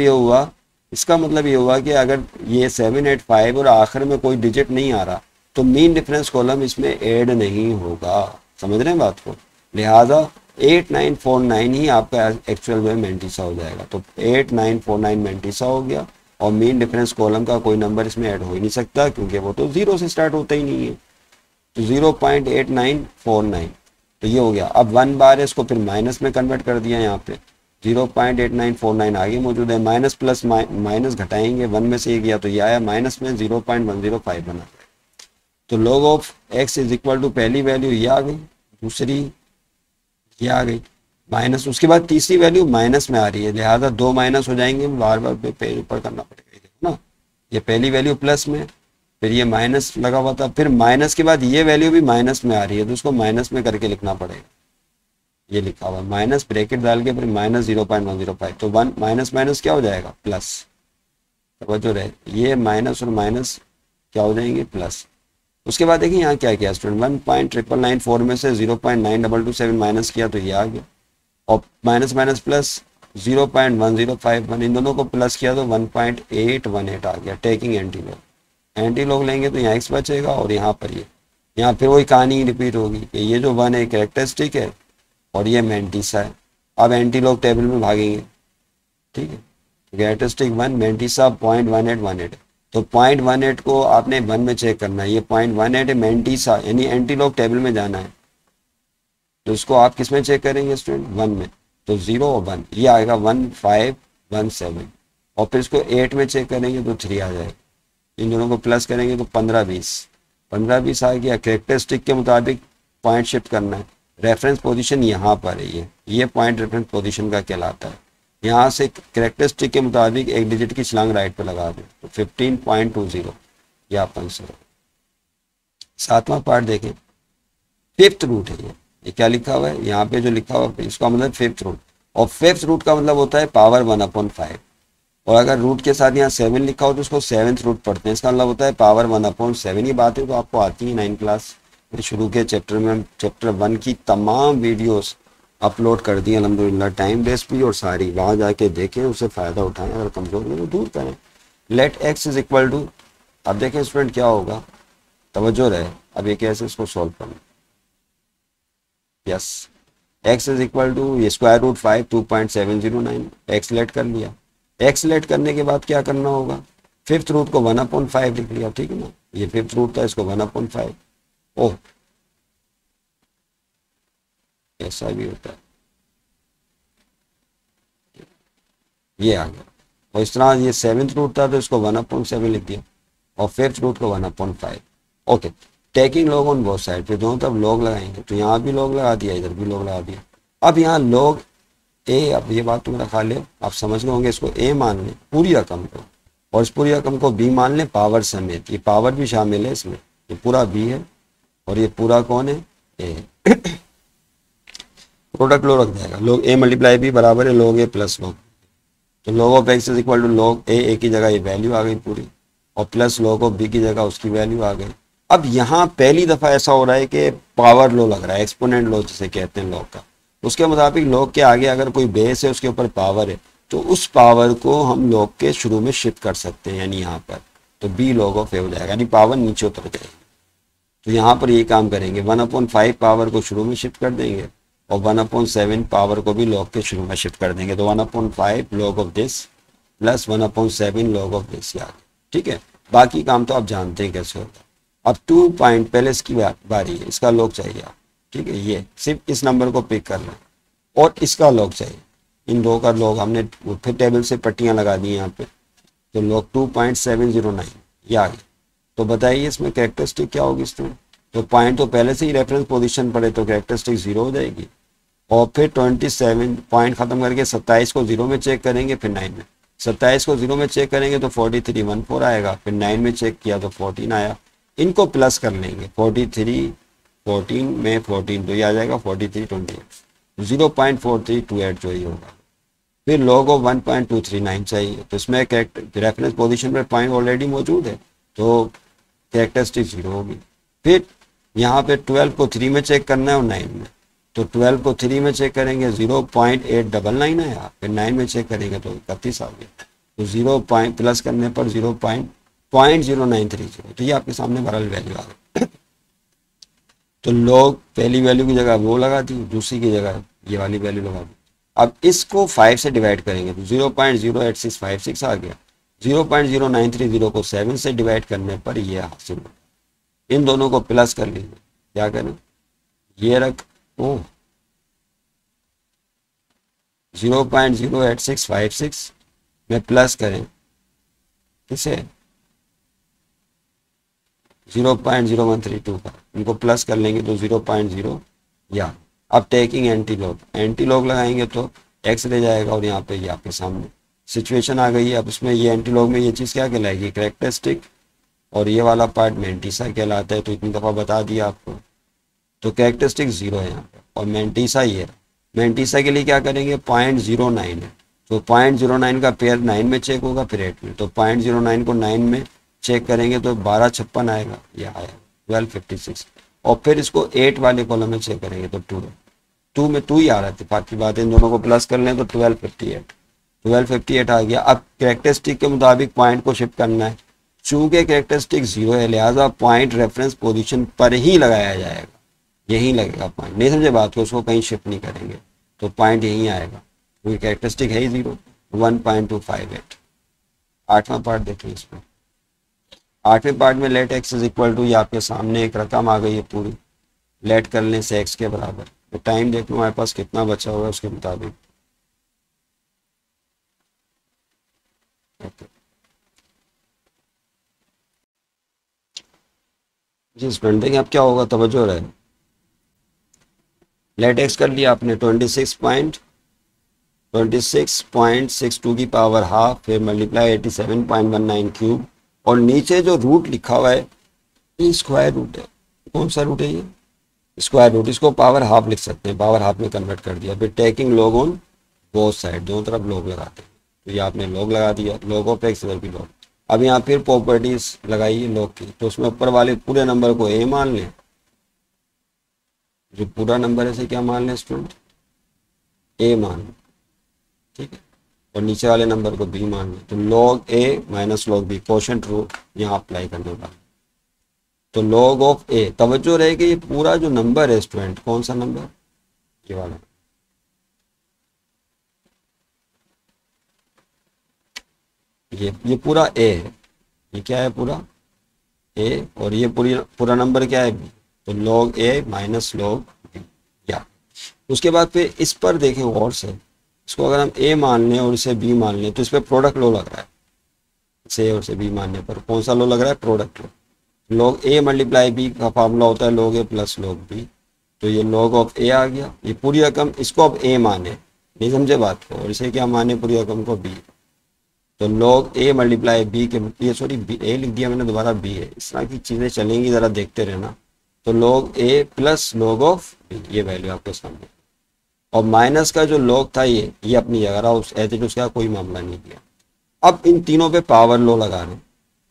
ये हुआ कि अगर ये 785 और आखिर में कोई डिजिट नहीं आ रहा तो मीन डिफरेंस कॉलम इसमें ऐड नहीं होगा, समझ रहे हैं बात को। लिहाजा 8949 ही आपका एक्चुअल में मैंटिसा हो जाएगा। तो 8949 मैंटिसा हो गया और मीन डिफरेंस कॉलम का कोई नंबर इसमें ऐड हो ही नहीं सकता क्योंकि वो तो 0 से स्टार्ट होता ही नहीं है। तो 0.8949 तो ये हो गया। अब 1 बार है, इसको फिर माइनस में कन्वर्ट कर दिया यहाँ पे, 0.8949 आगे मौजूद है। माइनस प्लस माइनस घटाएंगे, 1 में से 1 गया तो ये आया, माइनस में 0.105 बना। तो log of x is equal to पहली वैल्यू ये आ गई, दूसरी ये आ गई, माइनस, उसके बाद तीसरी वैल्यू माइनस में आ रही है, लिहाजा 2 माइनस हो जाएंगे, बार बार पेज ऊपर करना पड़ेगा, देखो ना, ये पहली वैल्यू प्लस में, फिर ये माइनस लगा हुआ था, फिर माइनस के बाद ये वैल्यू भी माइनस में आ रही है, तो उसको माइनस में करके लिखना पड़ेगा। ये लिखा हुआ माइनस, ब्रैकेट डाल के फिर माइनस 0.105, तो 1 माइनस माइनस क्या हो जाएगा, प्लस। जो रहे ये माइनस और माइनस क्या हो जाएंगे, प्लस। उसके बाद देखिए यहाँ क्या किया स्टूडेंट, 1.994 में से 0.9227 माइनस किया तो ये आ गया, और माइनस माइनस प्लस 0.1051, इन दोनों को प्लस किया तो 1.818 आ गया। Taking anti log, anti log लेंगे तो यहाँ x बचेगा, और यहाँ पर ये, यहाँ फिर वही कहानी रिपीट होगी कि ये जो 1 है कैरेक्टरिस्टिक है और ये मैंटिसा है। अब एंटी लॉग टेबल में भागेंगे, ठीक है, कैरेक्टरिस्टिक 1 मैंटिसा 0.1818, तो 0.18 को आपने 1 में चेक करना है, ये 0.18 है मैंटिसा, यानी एंटी लॉग टेबल में जाना है, तो इसको आप किस में चेक करेंगे स्टूडेंट, 1 में, तो 0 और 1 ये आएगा 1517, और फिर इसको 8 में चेक करेंगे तो 3 आ जाएगा, इन दोनों को प्लस करेंगे तो 1520 आ गया। कैरेक्टरिस्टिक के मुताबिक पॉइंट शिफ्ट करना है, रेफरेंस पोजीशन यहाँ पर है, ये पॉइंट रेफरेंस पोजीशन का कहलाता है। यहाँ से कैरेक्टरिस्टिक के मुताबिक एक डिजिट की छलांग राइट पे लगा दें तो 15.20 ये आपका आंसर है। 7वां पार्ट देखें, फिफ्थ रूट है ये क्या लिखा हुआ है यहाँ पे, जो लिखा हुआ है इसका मतलब फिफ्थ रूट, और फिफ्थ रूट का मतलब होता है पावर 1/5, और अगर रूट के साथ यहाँ 7 लिखा हो तो उसको सेवन्थ रूट पढ़ते हैं, इसका मतलब होता है पावर 1/7। ये बातें तो आपको आती है 9 क्लास में, शुरू के चैप्टर में हम चैप्टर 1 की तमाम वीडियोस अपलोड कर दी अल्हम्दुलिल्लाह, टाइम बेस्ड भी और सारी, वहाँ जाके देखें, उससे फ़ायदा उठाएं, अगर कमज़ोर है तो दूर करें। Let x is equal to, अब देखें स्टूडेंट क्या होगा, तवज्जो रहे, अब ये कैसे इसको सॉल्व करना, yes, x is equal to ये स्क्वायर रूट 5 2.709, एक्स लेट कर लिया, एक्स लेट करने के बाद क्या करना होगा, फिफ्थ रूट को 1/5 लिख लिया, ठीक है ना, ये फिफ्थ रूट था, इसको 1/5, ओह ऐसा भी होता है, ये आ गया, और इस तरह ये सेवन्थ रूट था तो इसको 1/7 लिख दिया, और फिफ्थ रूट को 1/5। Okay, taking log on both side, फिर दोनों तरफ लॉग लगाएंगे, तो यहाँ भी लॉग लगा दिया, इधर भी लॉग लगा दिया। अब यहाँ लॉग ए, अब ये बात तो मेरा ख्याल है आप समझ गए होंगे, इसको ए मान लें पूरी रकम को, और इस पूरी रकम को बी मान लें पावर समेत, ये पावर भी शामिल है इसमें, ये पूरा बी है और ये पूरा कौन है, ए है। प्रोडक्ट लो रख जाएगा, log a मल्टीप्लाई बी बराबर है log a प्लस log, तो log of x is equal to log a की जगह ये वैल्यू आ गई पूरी, और प्लस log ऑफ b की जगह उसकी वैल्यू आ गई। अब यहाँ पहली दफ़ा ऐसा हो रहा है कि पावर लो लग रहा है, एक्सपोनेंट लो जिसे कहते हैं log का, उसके मुताबिक log के आगे अगर कोई बेस है उसके ऊपर पावर है तो उस पावर को हम log के शुरू में शिफ्ट कर सकते हैं, यानी यहाँ पर, तो b log ऑफ a हो जाएगा, यानी पावर नीचे उतर जाएगी। तो यहाँ पर ये काम करेंगे, 1/5 पावर को शुरू में शिफ्ट कर देंगे, और 1/7 पावर को भी log के शुरू में शिफ्ट कर देंगे, तो 1/5 log of this plus 1/7 log of this याद, ठीक है। बाकी काम तो आप जानते हैं कैसे होता है। अब 2 पॉइंट पहले इसकी बारी है, इसका log चाहिए आप, ठीक है, ये सिर्फ इस नंबर को पिक कर लें, और इसका log चाहिए, इन दो का log हमने फिर टेबल से पट्टियां लगा दी यहाँ पे, तो log 2.709 ये आ गया। तो बताइए इसमें कैरेक्टरिस्टिक क्या होगी स्टूडेंट, तो पॉइंट तो पहले से ही रेफरेंस पोजीशन पड़े तो कैरेक्टरिस्टिक 0 हो जाएगी, और फिर 27 पॉइंट खत्म करके 27 को 0 में चेक करेंगे, फिर 9 में, 27 को 0 में चेक करेंगे तो 4314 आएगा, फिर 9 में चेक किया तो 14 आया, इनको प्लस कर लेंगे, 43 14 में 14 तो ये आ जाएगा 4328, 0.4328 जो ही होगा। फिर log ऑफ 1.239 चाहिए, तो इसमें रेफरेंस पोजीशन पर पॉइंट ऑलरेडी मौजूद है तो कैरेक्टरिस्टिक 0 होगी। फिर यहाँ पे 12 को 3 में चेक करना है और 9 में, तो 12 को 3 में चेक करेंगे 0.899 आया, फिर 9 में चेक करेंगे तो 31 आ गया, तो 0 पॉइंट प्लस करने पर 0.0930, तो ये आपके सामने बरल वैल्यू आ गई। तो log पहली वैल्यू की जगह वो लगा दी, दूसरी की जगह ये वाली वैल्यू लगा दी। अब इसको 5 से डिवाइड करेंगे तो 0.08656 आ गया, 0.0930 को 7 से डिवाइड करने पर ये हासिल हो, इन दोनों को प्लस कर लीजिए, क्या करें, ये रख, ओ 0.08656 में प्लस करें किसे 0.0132 का, इनको प्लस कर लेंगे तो 0.0 या अब टेकिंग एंटी लॉग लगाएंगे तो x ले जाएगा और यहाँ पे ये आपके सामने सिचुएशन आ गई है। अब इसमें ये एंटी लॉग में ये चीज़ क्या कहलाएगी कैरेक्टरिस्टिक और ये वाला पार्ट मेंटिसा कहलाता है। तो इतनी दफ़ा बता दिया आपको। तो कैरेक्टरिस्टिक 0 है यहाँ पे और मेंटिसा ये है। मेंटिसा के लिए क्या करेंगे 0.09 है तो 0.09 का पेयर 9 में चेक होगा फिर 8 में। तो 0.09 को 9 में चेक करेंगे तो 1256 आएगा, यह आया 1256 और फिर इसको 8 वाले कॉलम में चेक करेंगे तो 2 में 2 ही आ रहा है। इत्तेफाक की बात है, इन दोनों को प्लस कर लें तो 1258 आ गया। अब कैरेक्टरिस्टिक के मुताबिक पॉइंट को शिफ्ट करना है। चूंकि कैरेक्टरिस्टिक 0 है लिहाजा पॉइंट रेफरेंस पोजीशन पर ही लगाया जाएगा, यहीं लगेगा पॉइंट। नहीं समझे बात को, उसको कहीं शिफ्ट नहीं करेंगे तो पॉइंट यहीं आएगा क्योंकि कैरेक्टरिस्टिक है ही 0। 1.258 8वां पार्ट देखें। इसमें 8वें पार्ट में let X is equal to, ये आपके सामने एक रकम आ गई है पूरी, लेट कर लें से एक्स के बराबर। तो टाइम देख लो हमारे पास कितना बचा हुआ है उसके मुताबिक। जी स्टूडेंट देखें अब क्या होगा, तवज्जो रहे। लेट एक्स कर लिया आपने 26.62 की पावर हाफ, फिर मल्टीप्लाई 87.19 क्यूब और नीचे जो रूट लिखा हुआ है ये स्क्वायर रूट है। कौन सा रूट है ये स्क्वायर रूट, इसको पावर हाफ लिख सकते हैं, पावर हाफ में कन्वर्ट कर दिया। फिर taking log on both side, दोनों तरफ लॉग लगाते हैं तो ये आपने लॉग लगा दिया, लॉग ऑफ एक्स इधर भी लॉग। अब यहाँ फिर प्रॉपर्टीज लगाइए लॉग की, तो उसमें ऊपर वाले पूरे नंबर को ए मान लें, जो पूरा नंबर है इसे क्या मान लें स्टूडेंट ए मान लें, ठीक है, और नीचे वाले नंबर को बी मान लें। तो log a minus log b quotient rule यहाँ अप्लाई करने वाला। तो लॉग ऑफ ए, तवज्जो रहे कि ये पूरा जो नंबर है स्टूडेंट, कौन सा नंबर, ये वाला, ये पूरा ए है, ये क्या है पूरा ए और ये पूरा नंबर क्या है बी। तो log a minus log B. या उसके बाद फिर इस पर देखें गौर से, इसको अगर हम ए मान लें और इसे बी मान लें तो इस पर प्रोडक्ट लो लग रहा है। इसे और इसे बी मानने पर कौन सा लो लग रहा है, product low. Log a multiply B का फार्मूला होता है लॉग ए प्लस लॉग बी। तो ये लॉग ऑफ ए आ गया, ये पूरी रकम इसको अब ए माने, नहीं समझे बात को, और इसे क्या माने पूरी रकम को बी। तो लॉग ए मल्टीप्लाई बी के, ये सॉरी ए लिख दिया मैंने दोबारा बी है, इस तरह की चीज़ें चलेंगी, ज़रा देखते रहना। तो log A plus log of B, ये वैल्यू आपके सामने। और माइनस का जो लॉग था ये अपनी जगह रहा, उस ऐसे उसका कोई मामला नहीं किया। अब इन तीनों पे पावर लो लगा रहे हैं,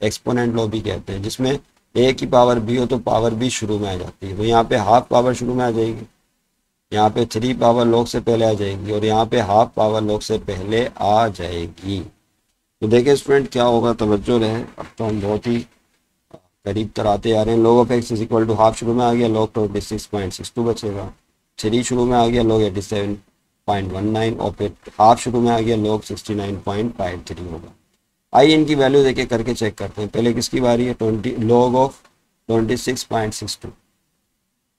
एक्सपोनेंट लो भी कहते हैं, जिसमें ए की पावर बी हो तो पावर बी शुरू में आ जाती है। तो यहाँ पे हाफ पावर शुरू में आ जाएगी, यहाँ पे 3 पावर लॉग से पहले आ जाएगी और यहाँ पे हाफ पावर लॉग से पहले आ जाएगी। तो देखिए स्टूडेंट क्या होगा, तवज्जो रहे। अब तो हम बहुत ही करीब तर आते आ रहे हैं। Log of x is equal to half शुरू में आ गया, लॉग 26.62 बचेगा। 3 शुरू में आ गया, लॉग 87.19 और फिर हाफ शुरू में आ गया, लॉग 69.53 होगा। आइए इनकी वैल्यू देके करके चेक करते हैं। पहले किसकी बारी है, लॉग ऑफ 26.62।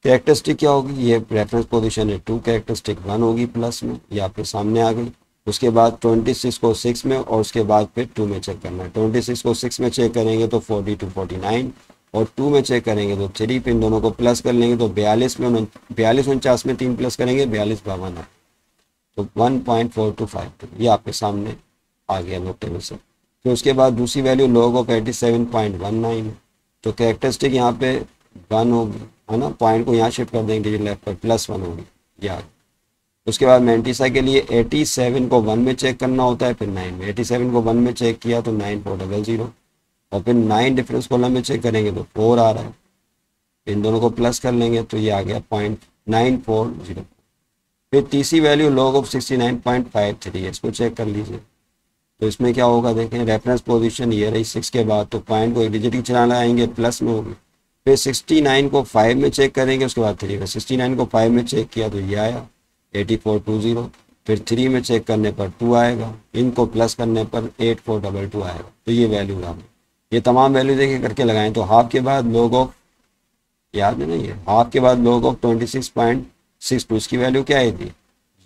कैरेक्टरिस्टिक क्या होगी, ये रेफरेंस पोजीशन है 2, कैरेक्टरिस्टिक 1 होगी प्लस में, ये आपके सामने आ गई। उसके बाद 26 को 6 में और उसके बाद फिर 2 में चेक करना है। 26 को 6 में चेक करेंगे तो 42 49 और 2 में चेक करेंगे तो 3, फिर दोनों को प्लस कर लेंगे तो 42 में 49 में 3 प्लस करेंगे 42 52 है तो 1.4252, ये आपके सामने आ गया नोट टेबल से। फिर उसके बाद दूसरी वैल्यू लॉग ऑफ 87.19 है। तो कैरेक्टरिस्टिक यहाँ पे 1 होगी, है ना, पॉइंट को यहाँ शिफ्ट कर देंगे डिजिट लेफ्ट पर, +1 होगी याद। उसके बाद मेंटिसा के लिए 87 को 1 में चेक करना होता है, फिर 9 में। 87 को 1 में चेक किया तो 9400 और फिर 9 डिफरेंस कॉलम में चेक करेंगे तो 4 आ रहा है, इन दोनों को प्लस कर लेंगे तो ये आ गया 0.940। फिर तीसरी वैल्यू लॉग ऑफ 69.53 है, इसको चेक कर लीजिए। तो इसमें क्या होगा देखें, रेफरेंस पोजीशन ये रही 6 के बाद, तो पॉइंट को एक डिजिट की चला लगाएंगे, प्लस में होगी। फिर 69 को 5 में चेक करेंगे, उसके बाद 3 में। 69 को 5 में चेक किया तो ये आया 8420। फिर 3 में चेक करने पर 2 आएगा, इनको प्लस करने पर 8422 आएगा। तो ये वैल्यू रहा। ये तमाम वैल्यू देखिए करके लगाएं तो हाफ के बाद लॉग ऑफ, याद है ना, ये हाफ के बाद लॉग ऑफ 26.62, इसकी वैल्यू क्या आई थी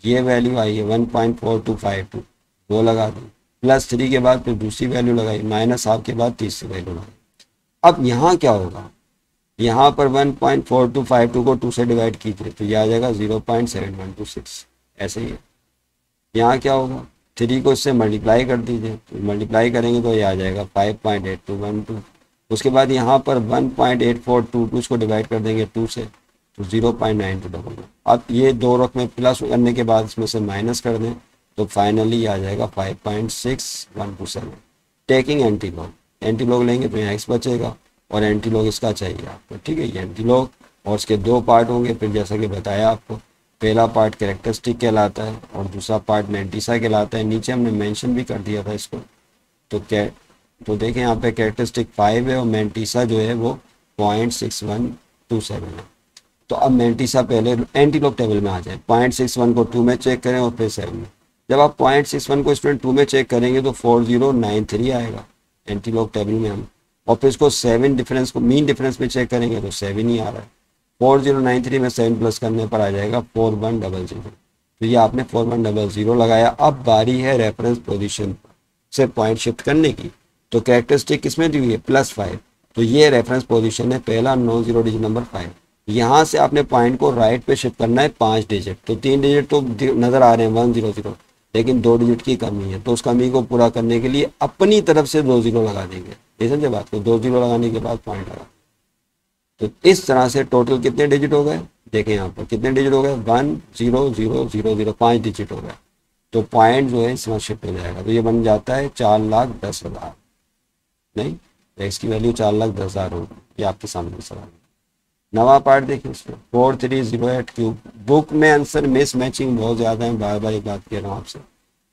ये वैल्यू आई है 1.4252, वो लगा दी, प्लस 3 के बाद फिर दूसरी वैल्यू लगाई, माइनस हाफ के बाद तीसरी वैल्यू लगाई। अब यहाँ क्या होगा, यहाँ पर 1.4252 को 2 से डिवाइड कीजिए तो ये आ जाएगा 0.7126, ऐसे ही है। यहाँ क्या होगा, 3 को इससे मल्टीप्लाई कर दीजिए, तो मल्टीप्लाई करेंगे तो ये आ जाएगा 5.8212। उसके बाद यहाँ पर 1.8422 इसको डिवाइड कर देंगे 2 से तो 0.9211। अब ये दो रकम प्लस करने के बाद इसमें से माइनस कर दें तो फाइनली आ जाएगा 5.6127। Taking anti log, anti log लेंगे तो यहाँ x बचेगा और एंटी लॉग इसका चाहिए आपको, ठीक है, ये एंटी लॉग। और इसके दो पार्ट होंगे, फिर जैसा कि बताया आपको, पहला पार्ट कैरेक्टरिस्टिक कहलाता है और दूसरा पार्ट मैंटिसा कहलाता है। नीचे हमने मेंशन भी कर दिया था इसको, तो देखें यहाँ पे कैरेक्टरिस्टिक 5 है और मैंटिसा जो है वो 0.6127 है। तो अब मैंटिसा पहले एंटी लॉग टेबल में आ जाए, 0.61 को 2 में चेक करें और फिर 7 में। जब आप 0.61 को स्टूडेंट 2 में चेक करेंगे तो 4093 आएगा एंटी लॉग टेबल में हम, और फिर इसको 7 डिफरेंस को मीन डिफरेंस में चेक करेंगे तो 7 ही आ रहा है। 4093 में 7 प्लस करने पर आ जाएगा 4100। तो ये आपने 4100 लगाया। अब बारी है रेफरेंस पोजीशन से पॉइंट शिफ्ट करने की। तो कैरेक्टरिस्टिक किसमें दी हुई है, +5, तो ये रेफरेंस पोजीशन है, पहला 90 डिजिट नंबर 5। यहाँ से आपने पॉइंट को राइट पे शिफ्ट करना है 5 डिजिट, तो 3 डिजिट तो नजर आ रहे हैं 100, लेकिन 2 डिजिट की कमी है। तो उस कमी को पूरा करने के लिए अपनी तरफ से 2 0 लगा देंगे, ये समझे बात को। 2 0 लगाने के बाद पॉइंट लगा, तो इस तरह से टोटल कितने डिजिट हो गए, देखें यहाँ पर कितने डिजिट हो गए, 10000, 5 डिजिट हो गए। तो पॉइंट जो है इसमें शिफ्ट हो जाएगा, तो ये बन जाता है 4,10,000, नहीं एक्स की वैल्यू 4,10,000 होगी। ये आपके सामने सवाल। नवा पार्ट देखिए इसमें 4308 क्यूब। बुक में आंसर मिस मैचिंग बहुत ज़्यादा है, बार बार एक बात कह रहा हूँ आपसे।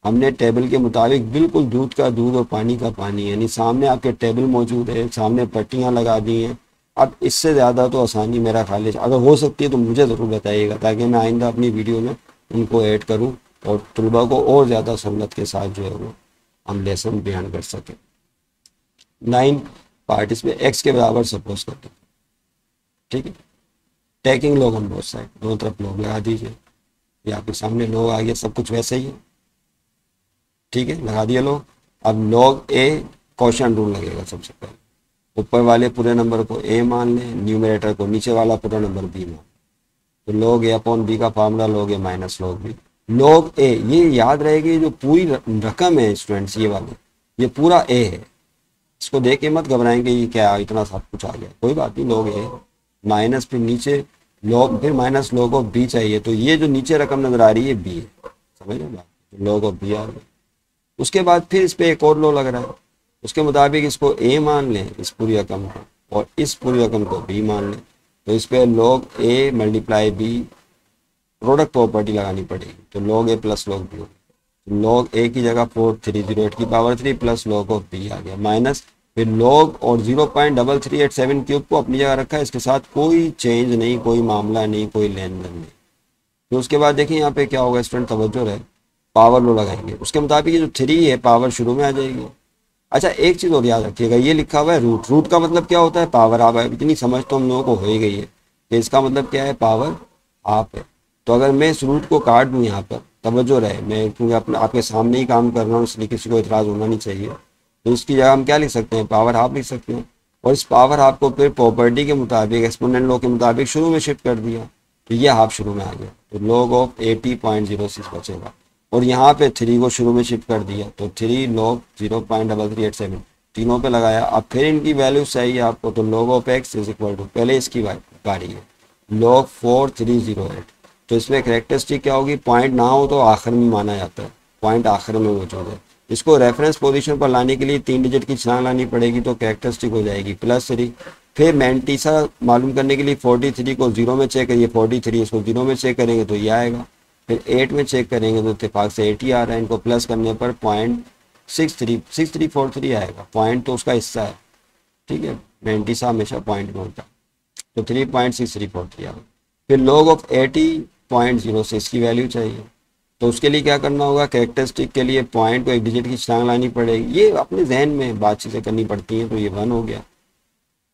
हमने टेबल के मुताबिक बिल्कुल दूध का दूध और पानी का पानी, यानी सामने आपके टेबल मौजूद है, सामने पट्टियाँ लगा दी हैं। अब इससे ज़्यादा तो आसानी मेरा ख्याल है, अगर हो सकती है तो मुझे ज़रूर बताइएगा, ताकि मैं आइंदा अपनी वीडियो में उनको ऐड करूँ और तलबा को और ज़्यादा सहूलत के साथ जो है वो हम लेसन बयान कर सकें। 9 पार्ट इसमें एक्स के बराबर सपोज करते हैं, ठीक है। Tacking log on both side, दोनों तरफ लॉग लगा दीजिए। ये आपके सामने लॉग आ गया, सब कुछ वैसे ही है, ठीक है, लगा दिया लॉग। अब लॉग ए क्वोशिएंट रूल लगेगा सबसे पहले। ऊपर वाले पूरे नंबर को ए मान लें, न्यूमरेटर को नीचे वाला पूरा नंबर बी मान। तो लॉग ए अपॉन बी का formula log a minus log B. Log ए, ये याद रहेगी, जो पूरी रकम है स्टूडेंट्स, ये वाली, ये पूरा ए है। इसको देख के मत घबराएंगे ये क्या इतना सब कुछ आ गया, कोई बात नहीं। लॉग ए माइनस, फिर नीचे लॉग, फिर माइनस लॉग ऑफ बी चाहिए, तो ये जो नीचे रकम नजर आ रही है बी है, समझ रहे बात, लॉग ऑफ बी आ गया। उसके बाद फिर इस पे एक और लॉ लग रहा है, उसके मुताबिक इसको ए मान लें इस पूरी रकम को, और इस पूरी रकम को बी मान लें। तो इस पे log a multiply b product property लगानी पड़ेगी, तो लॉग ए प्लस लॉग बी। तो लॉग ए की जगह 4308 की power 3 plus log of b आ गया, माइनस फिर लॉग और 0.3387 क्यूब को अपनी जगह रखा है, इसके साथ कोई चेंज नहीं, कोई मामला नहीं, कोई लेन देन नहीं। तो उसके बाद देखिए यहाँ पे क्या होगा स्टूडेंट, तवज्जो रहे, पावर लो लगाएंगे, उसके मुताबिक ये जो 3 है पावर शुरू में आ जाएगी। अच्छा एक चीज़ और याद रखिएगा, ये लिखा हुआ है रूट, रूट का मतलब क्या होता है, पावर हाफ है। इतनी समझ तो हम लोगों को हो ही गई है कि इसका मतलब क्या है, पावर हाफ है। तो अगर मैं इस रूट को काट दूँ यहाँ पर, तवज्जो रहे, मैं क्योंकि अपने आपके सामने ही काम कर रहा हूँ, इसलिए किसी को इतराज़ होना नहीं चाहिए। तो इसकी जगह हम क्या लिख सकते हैं, पावर हाफ लिख सकते हैं। और इस पावर हाफ को फिर प्रॉपर्टी के मुताबिक, एक्सपोनेंट लॉ के मुताबिक शुरू में शिफ्ट कर दिया, तो ये हाफ शुरू में आ गया, तो लॉग ऑफ 80.06 बचेगा। और यहाँ पे 3 को शुरू में शिफ्ट कर दिया, तो 3 लॉग 0.3387 तीनों पे लगाया। अब फिर इनकी वैल्यू चाहिए आपको, तो log of x is equal to, पहले इसकी बारी है, लॉग 4308। तो इसमें कैरेक्टरिस्टिक क्या होगी, पॉइंट ना हो तो आखिर में माना जाता है, पॉइंट आखिर में मौजूद है। इसको रेफरेंस पोजीशन पर लाने के लिए 3 डिजिट की छलांग लानी पड़ेगी, तो कैरेक्टरिस्टिक हो जाएगी +3। फिर मैंटिसा मालूम करने के लिए 43 को 0 में चेक करिए, 43 इसको 0 में चेक करेंगे तो ये आएगा। फिर 8 में चेक करेंगे तो इत्तेफाक से 80 आ रहा है, इनको प्लस करने पर 0.6343 आएगा। पॉइंट तो उसका हिस्सा है, ठीक है, मैंटिसा हमेशा पॉइंट में होता है, तो 3.6343 आएगा। फिर लॉग ऑफ 80.06 की वैल्यू चाहिए, तो उसके लिए क्या करना होगा, कैरेक्टरिस्टिक के लिए पॉइंट को 1 डिजिट की छलांग लानी पड़ेगी। ये अपने जहन में बात चीज़ें करनी पड़ती हैं, तो ये 1 हो गया।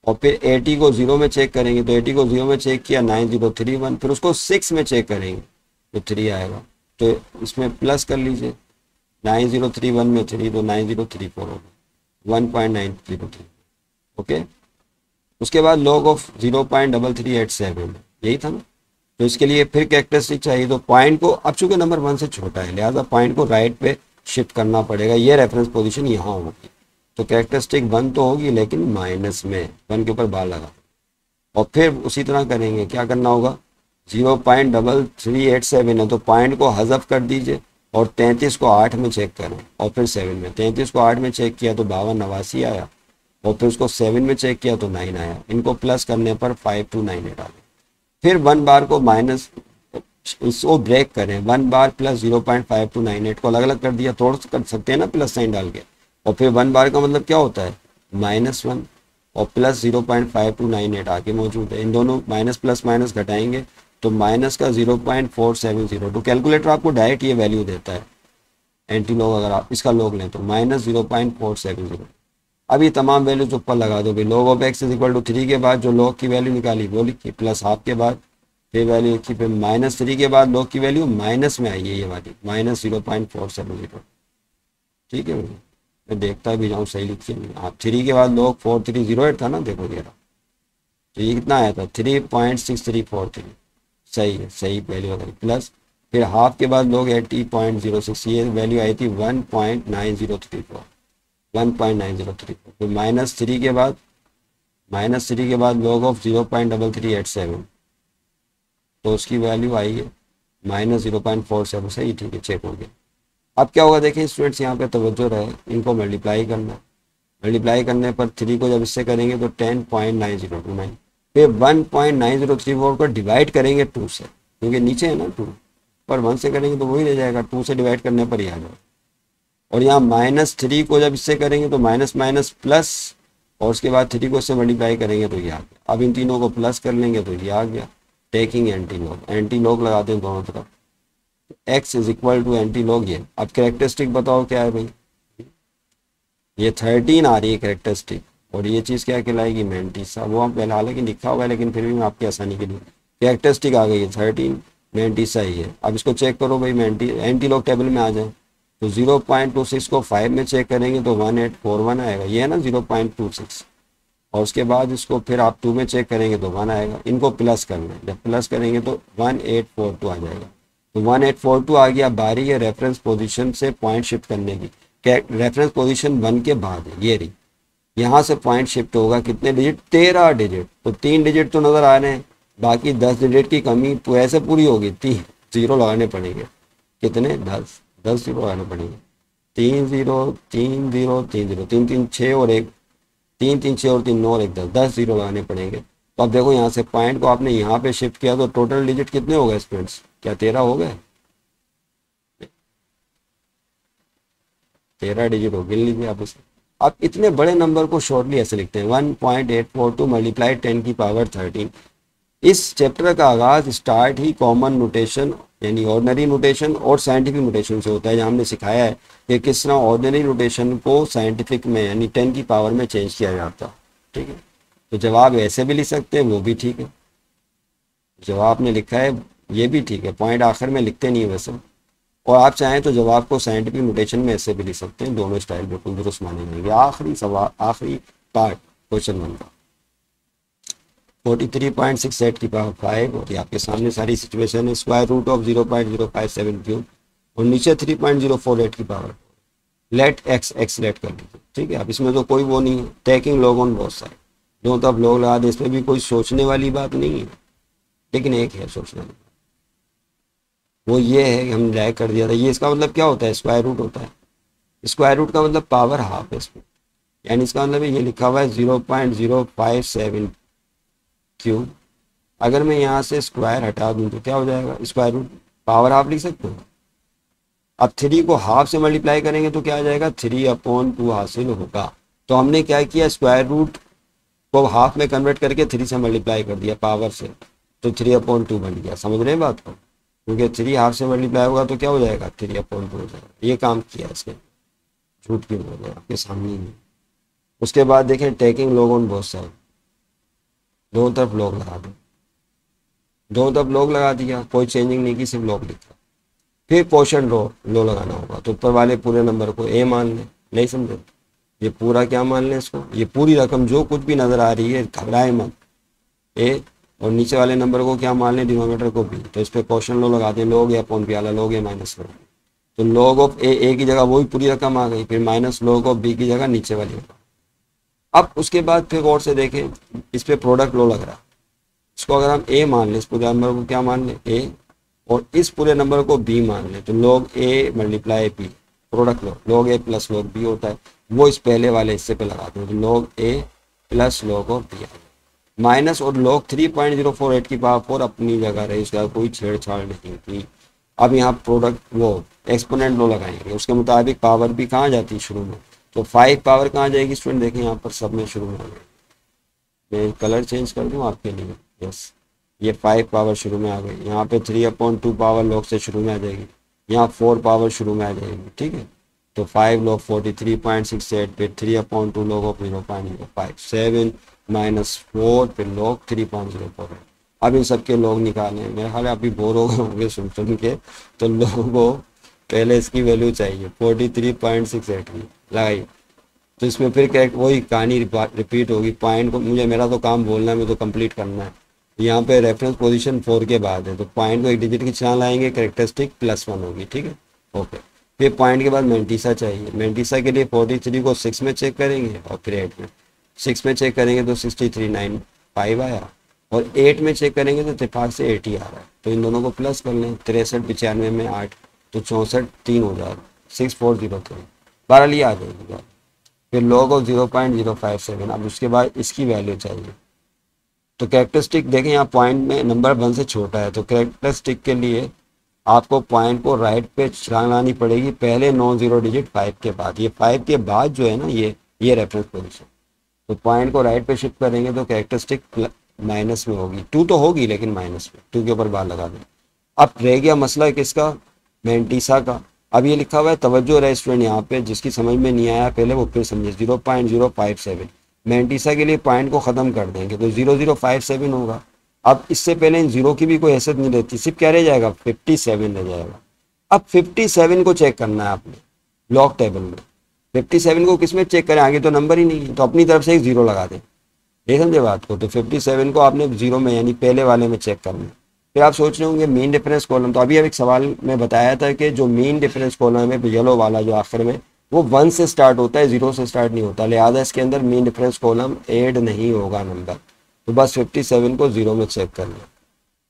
और फिर 80 को 0 में चेक करेंगे, तो 80 को 0 में चेक किया 9031, फिर उसको 6 में चेक करेंगे तो 3 आएगा, तो इसमें प्लस कर लीजिए, 9031 में 3 तो 9034 होगा, 1.903। ओके, उसके बाद log ऑफ 0.3387 यही था ना। तो इसके लिए फिर कैरेक्टरिस्टिक चाहिए, तो पॉइंट को, अब चूंकि नंबर 1 से छोटा है लिहाजा पॉइंट को राइट पे शिफ्ट करना पड़ेगा, ये रेफरेंस पोजीशन यहाँ होगी। तो कैरेक्टरिस्टिक 1 तो होगी लेकिन माइनस में, 1 के ऊपर बार लगा, और फिर उसी तरह करेंगे। क्या करना होगा, 0.3387 है तो पॉइंट को हज़फ कर दीजिए और 33 को 8 में चेक करें और फिर 7 में। 33 को 8 में चेक किया तो 5289 आया, और फिर उसको 7 में चेक किया तो 9 आया। इनको प्लस करने पर 5298 आ गया। फिर 1 बार को माइनस, इसको ब्रेक करें, 1 बार प्लस 0.5298 को अलग अलग कर दिया, तोड़ कर सकते हैं ना प्लस साइन डाल के, और फिर 1 बार का मतलब क्या होता है, -1 और प्लस 0.5298 आगे मौजूद है। इन दोनों माइनस प्लस माइनस घटाएंगे तो माइनस का 0.470, तो कैलकुलेटर आपको डायरेक्ट ये वैल्यू देता है। एंटी लॉग अगर आप इसका लॉग लें तो -0.470। अब ये तमाम वैल्यूज ऊपर लगा दो भाई। log of x is equal to 3 के बाद जो log की वैल्यू निकाली वो लिखी, प्लस हाफ के बाद फिर वैल्यू लिखी, फिर -3 के बाद log की वैल्यू माइनस में आई है ये वाली -0.470। ठीक है भाई, मैं देखता भी जाऊँ सही लिखी नहीं। आप 3 के बाद log 4308 था ना, देखो ये रहा, तो ये कितना आया था 3.6343, सही है, सही वैल्यू आई, प्लस फिर हाफ के बाद log 80.06, ये वैल्यू आई थी 1.9034, 1.9034। फिर -3 के बाद log ऑफ 0.3387 तो उसकी वैल्यू आई है -0.47, सही, ठीक है, चेक हो गया। अब क्या होगा देखें स्टूडेंट्स, यहाँ पे तवज्जो रहे, इनको मल्टीप्लाई करना, मल्टीप्लाई करने पर 3 को जब इससे करेंगे तो 10.9029, फिर 1.9034 को डिवाइड करेंगे 2 से, क्योंकि नीचे है ना 2, पर 1 से करेंगे तो वही रह जाएगा, 2 से डिवाइड करने पर ही आ जाएगा। और यहाँ -3 को जब इससे करेंगे तो माइनस माइनस प्लस, और उसके बाद 3 को इससे मल्टीप्लाई करेंगे तो ये आ गया। अब इन तीनों को प्लस कर लेंगे तो ये आ गया। टेकिंग एंटी लॉग लगाते हैं दोनों तरफ, x is equal to anti log ये। अब कैरेक्टरिस्टिक बताओ क्या है भाई, ये 13 आ रही है कैरेक्टरिस्टिक, और ये चीज़ क्या कहलाएगी, मैंटीसा। वो हम पहले हालांकि लिखा हुआ है लेकिन फिर भी मैं आपकी आसानी के लिए, कैरेक्टरिस्टिक आ गई है 13, मैंटीसा ही है। अब इसको चेक करो भाई, एंटी लॉग टेबल में आ जाए तो 0.26 को 5 में चेक करेंगे तो 1841 आएगा, ये है ना 0.26, और उसके बाद इसको फिर आप 2 में चेक करेंगे तो 1 आएगा। इनको प्लस करना है, जब प्लस करेंगे तो 1842 आ जाएगा। तो 1842 आ गया। बारी है रेफरेंस पोजीशन से पॉइंट शिफ्ट करने की, रेफरेंस पोजीशन 1 के बाद है ये रही, यहाँ से पॉइंट शिफ्ट होगा कितने डिजिट, 13 डिजिट। तो 3 डिजिट तो नज़र आ रहे हैं, बाकी 10 डिजिट की कमी तो ऐसे पूरी होगी, 3 जीरो लगाने पड़ेंगे, कितने 10 जीरो लगाने पड़ेंगे, 3 0 3 0 3 0 3 3 6 और 1 3 3 6 और 3 9 और 1 10 जीरो लगाने पड़ेंगे। तो अब देखो यहाँ से पॉइंट को आपने यहाँ पे शिफ्ट किया तो टोटल डिजिट कितने हो गए स्टूडेंट्स, क्या 13 हो गए, 13 डिजिट हो, गिन लीजिए आप इसे। अब इतने बड़े नंबर को शॉर्टली ऐसे लिखते हैं 1.842 मल्टीप्लाई 10 की पावर 13। इस चैप्टर का आगाज स्टार्ट ही कॉमन नोटेशन यानी ऑर्डिनरी नोटेशन और साइंटिफिक नोटेशन से होता है, जहाँ हमने सिखाया है कि किस तरह ऑर्डिनरी नोटेशन को साइंटिफिक में यानी 10 की पावर में चेंज किया जाता है। ठीक है, तो जवाब ऐसे भी लिख सकते हैं, वो भी ठीक है, जवाब ने लिखा है ये भी ठीक है, पॉइंट आखिर में लिखते नहीं है वैसे, और आप चाहें तो जवाब को साइंटिफिक नोटेशन में ऐसे भी लिख सकते हैं, दोनों स्टाइल बिल्कुल दुरुस्त माने जाएंगे। आखिरी सवाल, आखिरी पार्ट क्वेश्चन 1 का 43.68 की पावर 5 और आपके सामने सारी सिचुएशन है, स्क्वायर रूट ऑफ 0.057 क्यूब और नीचे 3.048 की पावर, लेट एक्स लेट कर लीजिए। ठीक है, अब इसमें तो कोई वो नहीं है, taking log on both side, दोनों तरफ लॉग लगा दे, इसमें भी कोई सोचने वाली बात नहीं है, लेकिन एक है सोचने वाली, वो ये है कि हम ड्रैग कर दिया था। ये इसका मतलब क्या होता है, स्क्वायर रूट होता है, स्क्वायर रूट का मतलब पावर हाफ है इसमें, यानी इसका मतलब ये लिखा हुआ है 0.057 क्यूब। अगर मैं यहाँ से स्क्वायर हटा दूँ तो क्या हो जाएगा, स्क्वायर रूट पावर हाफ लिख सकते हो। अब 3 को हाफ से मल्टीप्लाई करेंगे तो क्या आ जाएगा, 3/2 हासिल होगा। तो हमने क्या किया, स्क्वायर रूट को हाफ में कन्वर्ट करके 3 से मल्टीप्लाई कर दिया पावर से, तो 3/2 बन गया। समझ रहे हैं बात को, क्योंकि 3 हाफ से मल्टीप्लाई होगा तो क्या हो जाएगा, 3/2 हो जाएगा। ये काम किया इसने, झूठ क्यों बोल रहे आपके सामने ही। उसके बाद देखें taking log on both side, दोनों तरफ लॉग लगा दो, दोनों तरफ लॉग लगा दिया, कोई चेंजिंग नहीं की, सिर्फ लॉग लिखा। फिर क्वोशंट लो लगाना होगा। तो ऊपर वाले पूरे नंबर को ए मान लें, नहीं समझे, ये पूरा क्या मान लें इसको, ये पूरी रकम जो कुछ भी नजर आ रही है घबराए मत, ए, और नीचे वाले नंबर को क्या मान लें, डिनोमिनेटर को बी। तो इस पर क्वोशंट लो लगाते हैं, लोग ए अपॉन बी वाला, लोग ए माइनस लोग, तो लॉग ऑफ ए की जगह वही पूरी रकम आ गई, फिर माइनस लॉग ऑफ बी की जगह नीचे वाली रकम। अब उसके बाद फिर गौर से देखें, इस पे प्रोडक्ट लो लग रहा है, इसको अगर हम ए मान लें, इस पूरे नंबर को क्या मान लें, ए, और इस पूरे नंबर को बी मान लें, तो log a multiply b, product low, log A plus log B होता है, वो इस पहले वाले हिस्से पे लगाते हैं, तो log A plus log of b, minus और लॉग 3.048 की पावर 4 अपनी जगह रही, उसका कोई छेड़छाड़ नहीं थी। अब यहाँ प्रोडक्ट वो एक्सपोनेंट लो लगाएंगे, उसके मुताबिक पावर भी कहाँ जाती है शुरू में, तो 5 पावर कहाँ जाएगी स्टूडेंट, देखें यहाँ पर सब में शुरू में आ गई, मैं कलर चेंज कर दूँ आपके लिए, यस, ये 5 पावर शुरू में आ गई, यहाँ पे 3/2 पावर लॉग से शुरू में आ जाएगी, यहाँ 4 पावर शुरू में आ जाएगी, ठीक है। तो 5 log 43.68, फिर 3/2 log of 0.05, 7 माइनस 4, फिर log 3.04। अब इन सब के लॉग निकालें, मेरे ख्याल अभी बोर हो गए होंगे सुन सुन के, तो लोगों को पहले इसकी वैल्यू चाहिए 43.68 की लगाइए, तो इसमें फिर करेक्ट वही कहानी रिपीट होगी, पॉइंट को मुझे, मेरा तो काम बोलना है, मुझे तो कंप्लीट करना है। यहाँ पे रेफरेंस पोजीशन 4 के बाद है, तो पॉइंट को एक डिजिट की छलांग लाएंगे, करेक्टरिस्टिक +1 होगी, ठीक है, ओके। फिर पॉइंट के बाद मेंटिसा चाहिए, मेंटिसा के लिए 43 को 6 में चेक करेंगे और फिर 8 में, 6 में चेक करेंगे तो 6395 आया, और 8 में चेक करेंगे तो इत्तेफाक से 80 आ रहा है, तो इन दोनों को प्लस कर लें, 63 95 में 8, तो 64 3000, 6403, 12 लिए आ जाएगी। फिर लॉग ऑफ 0.057, अब उसके बाद इसकी वैल्यू चाहिए, तो कैरेक्टरिस्टिक देखें यहाँ पॉइंट में नंबर 1 से छोटा है, तो कैरेक्टरिस्टिक के लिए आपको पॉइंट को राइट पे छलांग लानी पड़ेगी, पहले नॉन जीरो डिजिट 5 के बाद, ये 5 के बाद जो है ना ये रेफरेंस पोजीशन, तो पॉइंट को राइट पे शिफ्ट करेंगे तो कैरेक्टरिस्टिक माइनस में होगी, 2 तो होगी लेकिन माइनस में, 2 के ऊपर बार लगा दें। अब रह गया मसला किसका, मेंटिसा का। अब ये लिखा हुआ है, तवज्जो रहे स्टूडेंट यहाँ पे, जिसकी समझ में नहीं आया पहले वो फिर समझे, 0.057, मेंटिसा के लिए पॉइंट को ख़त्म कर देंगे तो 0057 होगा। अब इससे पहले इन जीरो की भी कोई हैसियत नहीं रहती, सिर्फ क्या रह जाएगा, 57 रह जाएगा। अब 57 को चेक करना है आपने लॉग टेबल में, 57 को किस में चेक करें, आगे तो नंबर ही नहीं है, तो अपनी तरफ से एक जीरो लगा दें, ये समझे बात को। तो 57 को आपने जीरो में यानी पहले वाले में चेक करना है। फिर आप सोच रहे होंगे मीन डिफरेंस कॉलम, तो अभी अब एक सवाल में बताया था कि जो मीन डिफरेंस कॉलम है येलो वाला जो आखिर में, वो 1 से स्टार्ट होता है, 0 से स्टार्ट नहीं होता, लिहाजा इसके अंदर मीन डिफरेंस कॉलम ऐड नहीं होगा नंबर, तो बस 57 को 0 में चेक कर लें।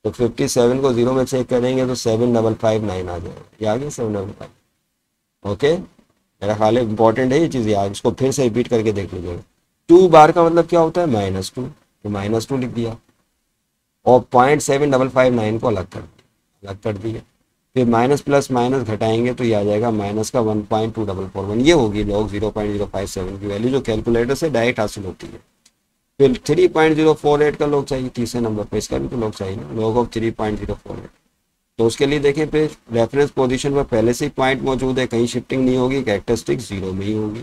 तो 57 को 0 में चेक करेंगे तो 7559 आ जाएगा, ये आ गया 755, ओके। मेरा ख्याल है इंपॉर्टेंट है ये चीज़ यार, इसको फिर से रिपीट करके देख लीजिएगा। 2 बार का मतलब क्या होता है, -2, तो -2 लिख दिया, और 0.7559 को अलग कर दिया, फिर माइनस प्लस माइनस घटाएंगे तो ये आ जाएगा माइनस का 1.2441, ये होगी लॉग 0.057 की वैल्यू जो कैलकुलेटर से डायरेक्ट हासिल होती है। फिर 3.048 का लॉग चाहिए तीसरे नंबर पे, इसका भी तो लॉग चाहिए ना, लॉग ऑफ 3.048, तो उसके लिए देखिए फिर रेफरेंस पोजीशन पर पहले से ही पॉइंट मौजूद है, कहीं शिफ्टिंग नहीं होगी, कैरेक्टरिस्टिक 0 में ही होगी।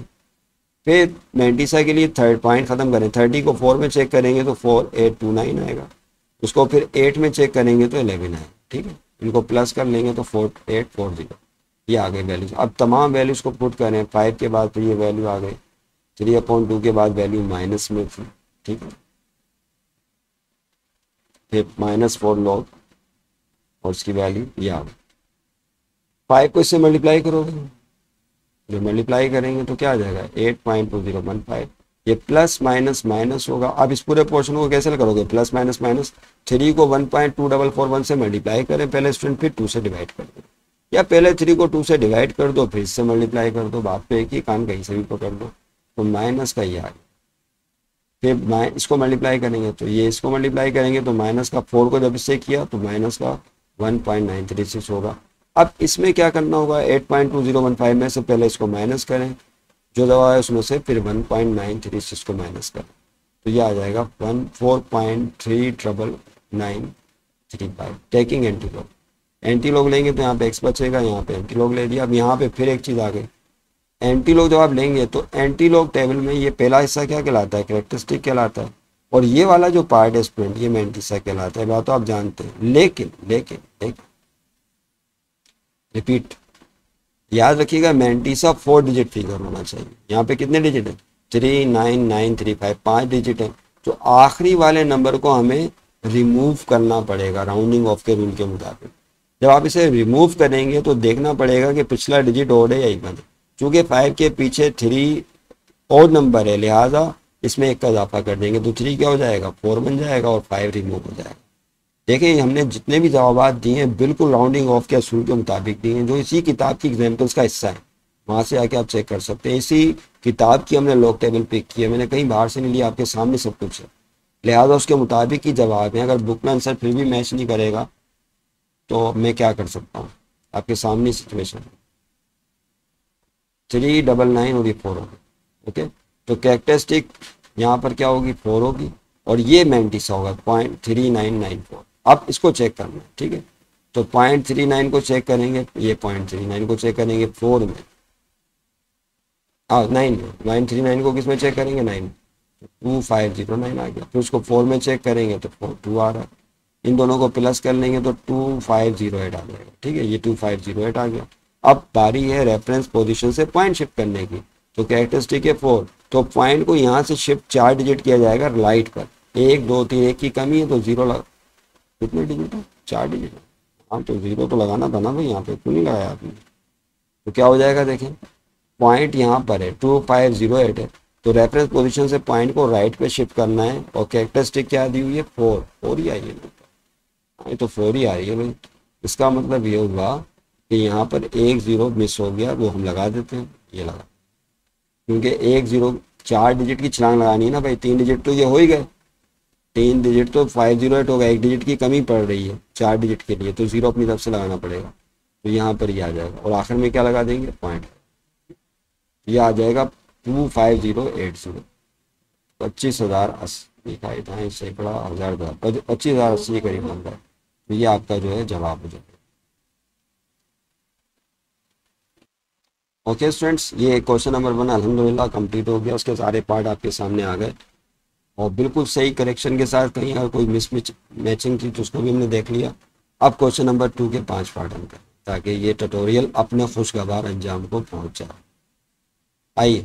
फिर मेंटिसा के लिए थर्ड पॉइंट खत्म करें, 30 को 4 में चेक करेंगे तो 4829 आएगा, उसको फिर 8 में चेक करेंगे तो 11 आएगा, ठीक है, इनको प्लस कर लेंगे तो 4840, ये आ गई वैल्यूज। अब तमाम वैल्यूज को पुट करें, 5 के बाद फिर ये वैल्यू आ गई, 3/2 के बाद वैल्यू माइनस में थी, ठीक है, फिर -4 लॉग और उसकी वैल्यू ये आ गई। 5 को इससे मल्टीप्लाई करोगे, जो मल्टीप्लाई करेंगे तो क्या आ जाएगा 8.2015, ये प्लस माइनस माइनस होगा। अब इस पूरे पोर्शन को कैसे करोगे, प्लस माइनस माइनस, 3 को 1.2441 से मल्टीप्लाई करें पहले स्टूडेंट, फिर 2 से डिवाइड कर दो, या पहले 3 को 2 से डिवाइड कर दो फिर इससे मल्टीप्लाई कर दो, बात पे एक ही काम कहीं से भी पकड़ दो, तो माइनस का ये आ गया। फिर इसको मल्टीप्लाई करेंगे तो ये इसको मल्टीप्लाई करेंगे तो माइनस का 4 को जब इससे किया तो माइनस का 1.936 होगा। अब इसमें क्या करना होगा, 8.2015 में से पहले इसको माइनस करें, जो दवा है उसमें से फिर 1.936 को माइनस करें, तो ये आ जाएगा 14.3935, टेकिंग एंटी लॉग लेंगे तो यहाँ पे x बचेगा, यहाँ पे एंटी लॉग ले दिया। अब यहाँ पे फिर एक चीज़ आ गई, एंटी लॉग जब आप लेंगे तो एंटी लॉग टेबल में ये पहला हिस्सा क्या कहलाता है, कैरेक्टरिस्टिक कहलाता है, और ये वाला जो पार्ट है स्टूडेंट ये मेंटिसा कहलाता है, बात तो आप जानते हैं। लेकिन रिपीट, याद रखिएगा मैंटीसा 4 डिजिट फिगर होना चाहिए। यहाँ पे कितने डिजिट है? 39935, 5 डिजिट है। तो आखिरी वाले नंबर को हमें रिमूव करना पड़ेगा राउंडिंग ऑफ के रूल के मुताबिक। जब आप इसे रिमूव करेंगे तो देखना पड़ेगा कि पिछला डिजिट ओड है या इवन है। चूंकि 5 के पीछे 3 ओड नंबर है, लिहाजा इसमें एक का इजाफा कर देंगे तो 3 क्या हो जाएगा? 4 बन जाएगा और 5 रिमूव हो जाएगा। देखिए हमने जितने भी जवाब दिए हैं बिल्कुल राउंडिंग ऑफ के असूल के मुताबिक दिए हैं, जो इसी किताब की एग्जाम्पल्स का हिस्सा है। वहाँ से आके आप चेक कर सकते हैं। इसी किताब की हमने लॉग टेबल पिक की है, मैंने कहीं बाहर से नहीं लिया, आपके सामने सब कुछ है। लिहाजा उसके मुताबिक ही जवाब है। अगर बुक में आंसर फिर भी मैच नहीं करेगा तो मैं क्या कर सकता हूँ? आपके सामने सिचुएशन है। 399 और ये 4 होगी। ओके, तो कैरेक्टरिस्टिक यहाँ पर क्या होगी? 4 होगी और ये मैंटिसा होगा 0.3994। अब इसको चेक करना है, ठीक है। तो 0.39 को चेक करेंगे, ये 0.39 को चेक करेंगे 4 में, 9 में। 939 को किस में चेक करेंगे? 9। 2509 आ गया। फिर उसको 4 में चेक करेंगे तो 42 आ रहा है। इन दोनों को प्लस कर लेंगे तो 2508 आ जाएगा, ठीक है। ये 2508 आ गया। अब बारी है रेफरेंस पोजीशन से पॉइंट शिफ्ट करने की। तो कैरेक्टरिस्टिक है 4, तो पॉइंट को यहाँ से शिफ्ट 4 डिजिट किया जाएगा राइट पर। 1 2 3, 1 की कमी है तो 0 लगा। कितने डिजिट है? 4 डिजिट है। हाँ तो 0 तो लगाना था ना भाई, यहाँ पे क्यों नहीं लगाया आपने? तो क्या हो जाएगा? देखें पॉइंट यहाँ पर है 2508 है, तो रेफरेंस पोजीशन से पॉइंट को राइट पे शिफ्ट करना है। और कैरेक्टरिस्टिक क्या दी हुई है? 4 ही आई है। हाँ तो 4 ही आ रही है भाई। इसका मतलब ये हुआ कि यहाँ पर 1 0 मिस हो गया, वो हम लगा देते हैं, ये लगा। क्योंकि 1 0 4 डिजिट की छलांग लगानी है ना भाई, 3 डिजिट तो ये हो ही गए। 3 डिजिट तो 508 होगा, 1 डिजिट की कमी पड़ रही है 4 डिजिट के लिए, तो 0 अपनी तरफ से लगाना पड़ेगा। तो यहाँ पर ये आ जाएगा और आखिर में क्या लगा देंगे? पॉइंट। ये आ जाएगा 25080, 25,080 का इतना सैकड़ा हजार 25,080 के करीब बनता है। तो ये आपका जो है जवाब हो जाएगा। ओके स्टूडेंट्स, ये क्वेश्चन नंबर 1 अल्हम्दुलिल्लाह कंप्लीट हो गया। उसके सारे पार्ट आपके सामने आ गए और बिल्कुल सही करेक्शन के साथ। कहीं अगर कोई मिस मैचिंग थी तो उसको भी हमने देख लिया। अब क्वेश्चन नंबर 2 के 5 पार्ट हम करें ताकि ये ट्यूटोरियल अपने खुशगवार अंजाम को पहुंच जाए। आइए,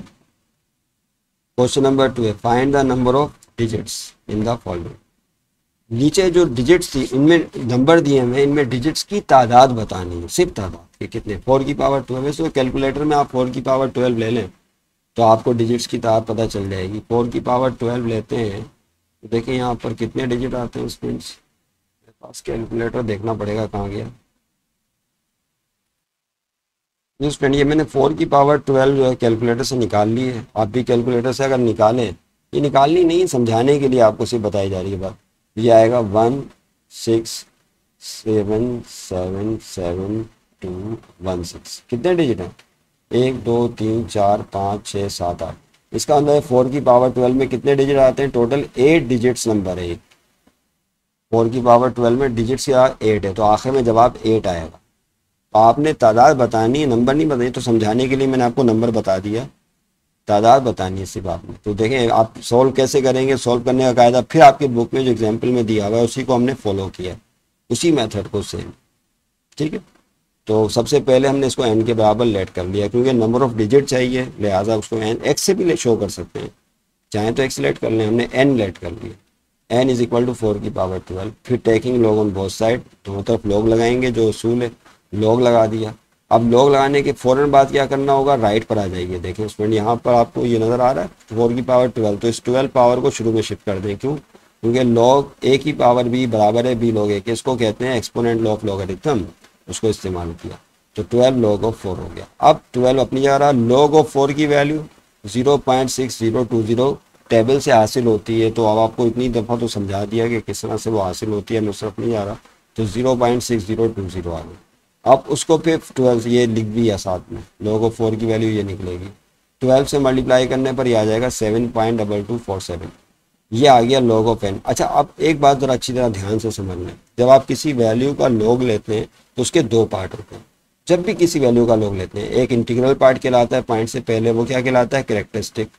क्वेश्चन नंबर 2 है find the number of digits in the following. नीचे जो डिजिट्स थी इनमें नंबर दिए हुए, इनमें डिजिट्स की तादाद बतानी है, सिर्फ तादाद कि कितने। 4 की पावर 12 है, तो कैलकुलेटर में आप 4 की पावर 12 ले लें तो आपको डिजिट्स की तादाद पता चल जाएगी। 4 की पावर 12 लेते हैं तो देखिए यहाँ पर कितने डिजिट आते हैं स्टूडेंट्स। मेरे पास कैलकुलेटर देखना पड़ेगा कहाँ गया। स्टूडेंट ये मैंने 4 की पावर 12 जो है कैलकुलेटर से निकाल ली है। आप भी कैलकुलेटर से अगर निकालें, ये निकालनी नहीं, समझाने के लिए आपको सिर्फ बताई जा रही है बात। ये आएगा 16777216। कितने डिजिट हैं? 1 2 3 4 5 6 7 8। इसका अंदर 4 की पावर 12 में कितने डिजिट आते हैं? टोटल 8 डिजिट्स नंबर है। 4 की पावर 12 में डिजिट्स या 8 है, तो आखिर में जवाब 8 आएगा। आपने तादाद बतानी है, नंबर नहीं बतानी। तो समझाने के लिए मैंने आपको नंबर बता दिया, तादाद बतानी है सिर्फ आपने। तो देखें आप सॉल्व कैसे करेंगे। सॉल्व करने का कायदा फिर आपके बुक में जो एग्जाम्पल में दिया हुआ है उसी को हमने फॉलो किया, उसी मेथड को सेम, ठीक है। तो सबसे पहले हमने इसको n के बराबर लेट कर लिया क्योंकि नंबर ऑफ डिजिट चाहिए, लिहाजा उसको n x से भी शो कर सकते हैं, चाहें तो x लेट कर लें। हमने n लेट कर लिया, n इज इक्वल टू 4 की पावर 12। फिर taking log on both side, दोनों तरफ लॉग लगाएंगे, जो असूल है लॉग लगा दिया। अब लॉग लगाने के फ़ौरन बाद क्या करना होगा? राइट पर आ जाइए। देखें स्टूडेंट यहाँ पर आपको ये नज़र आ रहा है 4 की पावर 12, तो इस 12 पावर को शुरू में शिफ्ट कर दें। क्यों? क्योंकि लॉग a की पावर b बराबर है b log a के, इसको कहते हैं एक्सपोनेंट ऑफ लॉगरिथम, उसको इस्तेमाल किया तो 12 log ऑफ 4 हो गया। अब 12 अपनी जगह, log ऑफ 4 की वैल्यू 0.6020 टेबल से हासिल होती है। तो अब आपको इतनी दफ़ा तो समझा दिया कि किस तरह से वो हासिल होती है, मैं सिर्फ नहीं आ रहा। तो 0.6020 आ गई। अब उसको फिर 12 ये लिख भी है साथ में, log ऑफ 4 की वैल्यू ये निकलेगी। 12 से मल्टीप्लाई करने पर ये आ जाएगा 7.2247। ये आ गया log ऑफ n। अच्छा अब एक बात ज़रा अच्छी तरह ध्यान से समझ लें, जब आप किसी वैल्यू का log लेते हैं तो उसके दो पार्ट होते हैं। जब भी किसी वैल्यू का log लेते हैं, एक इंटीग्रल पार्ट कहलाता है पॉइंट से पहले, वो क्या कहलाता है? कैरेक्टरिस्टिक।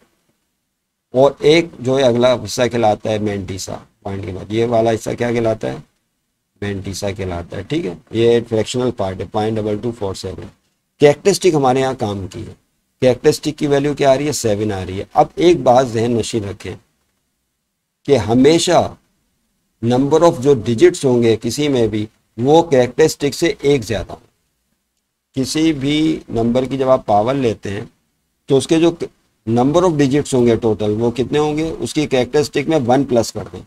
और एक जो है अगला हिस्सा कहलाता है मैंटिसा, पॉइंट के बाद। ये वाला हिस्सा क्या कहलाता है? मैंटीसा कहलाता है। ठीक है, ये फ्रैक्शनल पार्ट है 0.2247। कैरेक्टरिस्टिक हमारे यहाँ काम की है। कैरेक्टरिस्टिक की वैल्यू क्या आ रही है, 7 आ रही है। अब एक बात जहन नशीन रखें कि हमेशा नंबर ऑफ जो डिजिट्स होंगे किसी में भी वो कैरेक्टरिस्टिक से एक ज़्यादा। किसी भी नंबर की जब आप पावर लेते हैं तो उसके जो नंबर ऑफ डिजिट्स होंगे टोटल वो कितने होंगे, उसकी कैरेक्टरिस्टिक में 1 प्लस कर दें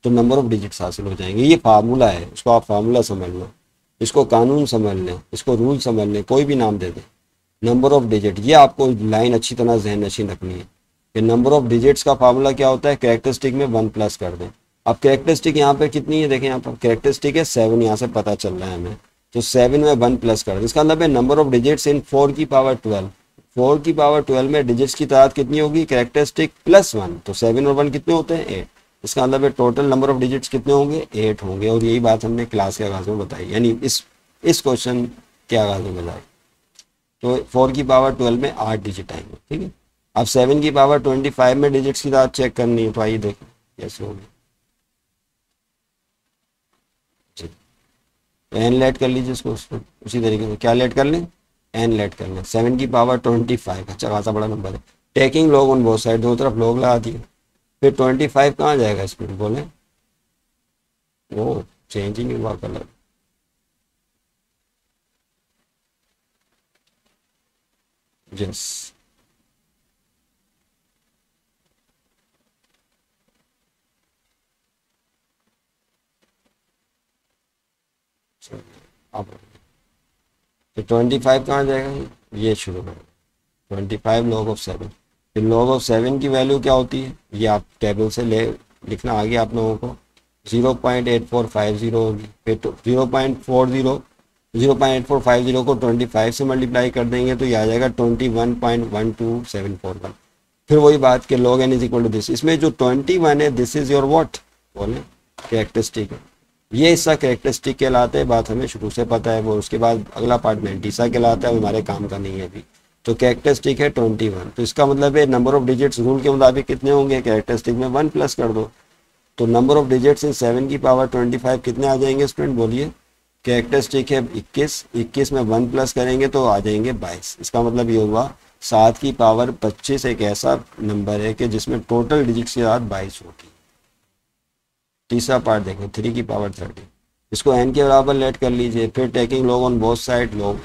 तो नंबर ऑफ डिजिट्स हासिल हो जाएंगे। ये फार्मूला है, इसको आप फार्मूला समझ लो, इसको कानून समझ लें, इसको रूल समझ लें, कोई भी नाम दे दें। नंबर ऑफ डिजिट, ये आपको लाइन अच्छी तरह जहन नशीन रखनी है कि नंबर ऑफ डिजिट्स का फार्मूला क्या होता है, कैरेक्टरिस्टिक में 1 प्लस कर दें। अब कैरेक्टरिस्टिक यहाँ पे कितनी है, देखें यहाँ पर कैरेक्टरिस्टिक है 7, यहाँ से पता चल रहा है हमें, तो 7 में 1 प्लस कर दें। इसका मतलब है नंबर ऑफ डिजिट्स इन 4 की पावर 12। 4 की पावर 12 में डिजिट्स की तादाद कितनी होगी, कैरेक्टरिस्टिक प्लस 1, तो 7 और 1 कितने होते हैं, 8। इसका मतलब है टोटल नंबर ऑफ डिजिट्स कितने होंगे, 8 होंगे। और यही बात हमने क्लास के आगाज में बताई, यानी इस क्वेश्चन के आगाज में बताई। तो 4 की पावर 12 में 8 डिजिट आएंगे। ठीक है, अब 7 की पावर 25 में डिजिट्स की तादाद चेक करनी है, तो आइए देखें कैसे होगी। तो एन लेट कर लीजिए इसको, उसी तरीके से क्या लेट कर लें, एन लेट कर लें। 7 की पावर 25, अच्छा खासा बड़ा नंबर है। Taking log on both side, दो तरफ लॉग लगा दिए। फिर 25 कहाँ जाएगा इसमें, बोले वो चेंज ही नहीं हुआ कलर। यस, अब तो 25 कहाँ जाएगा, ये शुरू करो 25 log of 7। फिर log of 7 की वैल्यू क्या होती है, ये आप टेबल से ले लिखना आ गया आप लोगों को, 0.8450 होगी। फिर तो 0.8450 को 25 से मल्टीप्लाई कर देंगे तो ये आ जाएगा 21.12741। फिर वही बात कि log n is equal to this, इसमें जो 21 है दिस इज योर व्हाट, बोले कैरेक्टरिस्टिक है। ये हिस्सा कैरेक्टरिस्टिक कहलाता है, बात हमें शुरू से पता है। वो उसके बाद अगला पार्ट मैंटीसा कहलाता है, वो हमारे काम का नहीं है अभी। तो कैरेक्टरिस्टिक है 21, तो इसका मतलब है नंबर ऑफ डिजिट्स रूल के मुताबिक कितने होंगे, कैरेक्टरिस्टिक में 1 प्लस कर दो तो नंबर ऑफ डिजिट्स इन 7 की पावर 25 कितने आ जाएंगे स्टूडेंट, बोलिए। कैरेक्टरिस्टिक है 21 में 1 प्लस करेंगे तो आ जाएंगे 22। इसका मतलब ये हुआ 7 की पावर 25 एक ऐसा नंबर है कि जिसमें टोटल डिजिट्स की तादाद 22 होगी। तीसरा पार्ट देखें, 3 की पावर 30, इसको n के बराबर लेट कर लीजिए। फिर taking log on both side, log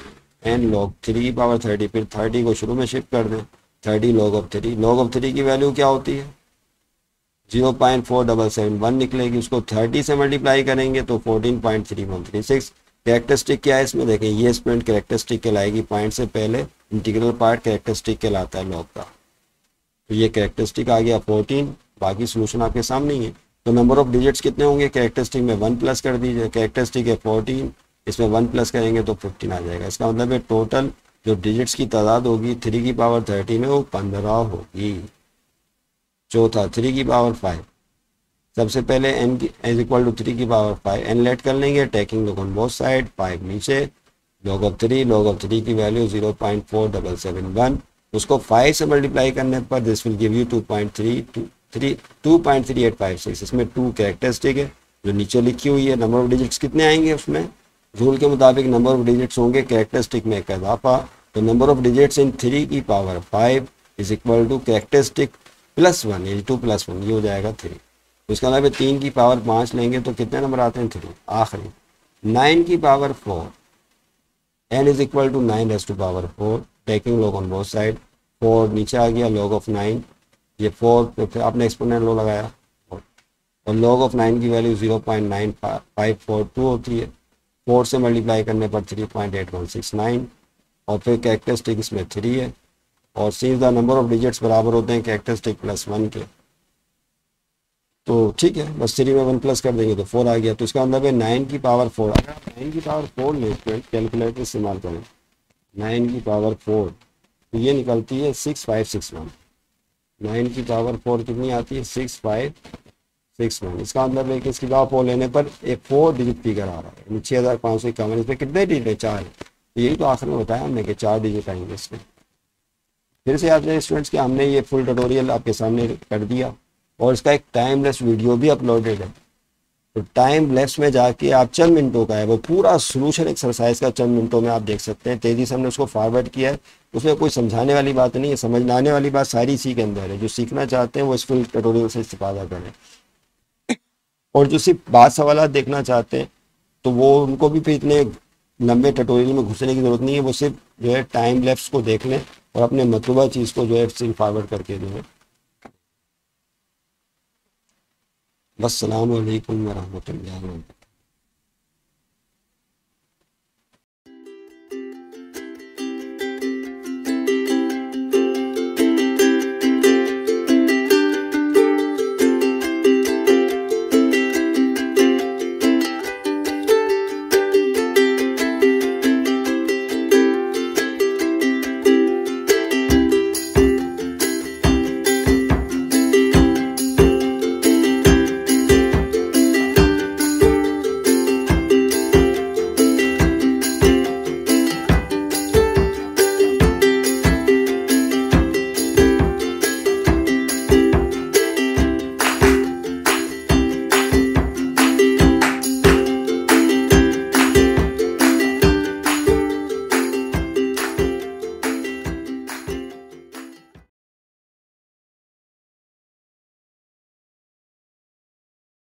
n log 3 की पावर 30, फिर 30 को शुरू में शिफ्ट कर दें, 30 log of 3। log of 3 की वैल्यू क्या होती है, 0.4771 निकलेगी। उसको 30 से मल्टीप्लाई करेंगे तो 14.3136। कैरेक्टरिस्टिक क्या है इसमें, देखें ये स्टूडेंट कैरेक्टरिस्टिक कहलाएगी, पॉइंट से पहले इंटीग्रल पार्ट कैरेक्टरिस्टिक कहलाता है लॉग का। तो ये कैरेक्टरिस्टिक आ गया 14, बाकी सोल्यूशन आपके सामने ही है। तो नंबर ऑफ डिजिट्स कितने होंगे, कैरेक्टरिस्टिक में 1 प्लस कर दीजिए, कैरेक्टरिस्टिक है 14, इसमें 1 प्लस करेंगे तो 15 आ जाएगा। इसका मतलब है टोटल जो डिजिट्स की तादाद होगी 3 की पावर 30 में वो 15 होगी। चौथा 3 की पावर 5, सबसे पहले n की इज इक्वल टू 3 की पावर 5, n लेट कर लेंगे, taking log on both side, 5 नीचे, log of 3 की वैल्यू 0.4771, उसको 5 से मल्टीप्लाई करने पर दिस विल गिव यू 2.3856। इसमें 2 कैरेक्टरिस्टिक है जो नीचे लिखी हुई है। नंबर ऑफ डिजिट्स कितने आएंगे उसमें, रूल के मुताबिक नंबर ऑफ डिजिट्स होंगे कैरेक्टरिस्टिक में एक इजाफा, तो नंबर ऑफ डिजिट्स इन 3 की power 5 is equal to characteristic plus 1, ये 2 प्लस 1, ये हो जाएगा 3। तो इसका मतलब 3 की पावर 5 लेंगे तो कितने नंबर आते हैं, 3। आखिरी 9 की power 4, n is equal to 9 raise to power 4, taking log on both side, 4 नीचे आ गया, log ऑफ 9, ये 4 पे फिर आपने एक्सपोनेंट लो लगाया और log ऑफ 9 की वैल्यू 0.9542 होती है, 4 से मल्टीप्लाई करने पर 3.8169 और फिर कैरेक्टरिस्टिक इसमें 3 है और since the number of digits बराबर होते हैं कैरेक्टरिस्टिक प्लस 1 के, तो ठीक है बस 3 में 1 प्लस कर देंगे तो 4 आ गया। तो इसका मतलब है 9 की पावर 4, अगर 9 की पावर 4 ले कैलकुलेटर इस्तेमाल करें 9 की पावर 4 तो ये निकलती है 6561। 9 की पावर 4 कितनी आती है, 6561। इसका मतलब है कि इसकी पावर 4 लेने पर एक 4 डिजिट फिगर आ रहा है, 6551। इसमें कितने डिजिट है, 4। यही तो आखिर में बताया हमने कि 4 डिजिट आएंगे इसमें। फिर से याद रहे स्टूडेंट्स कि हमने ये फुल ट्यूटोरियल आपके सामने कर दिया और इसका एक टाइमलेस वीडियो भी अपलोडेड है। तो टाइम लेफ्ट में जाके आप चंद मिनटों का है वो पूरा सोल्यूशन एक्सरसाइज का, चंद मिनटों में आप देख सकते हैं। तेजी से हमने उसको फॉरवर्ड किया है, उसमें कोई समझाने वाली बात नहीं है, समझने आने वाली बात सारी इसी के अंदर है। जो सीखना चाहते हैं वो इस फुल ट्यूटोरियल से इस्तेफादा करें, और जो सिर्फ बात सवाल देखना चाहते हैं तो वो उनको भी फिर इतने लंबे ट्यूटोरियल में घुसने की जरूरत नहीं है, वो सिर्फ जो है टाइम लैप्स को देख लें और अपने मतलूबा चीज़ को जो है सिर्फ फॉरवर्ड करके जो है। वस्सलामु अलैकुम वरहमतुल्लाहि।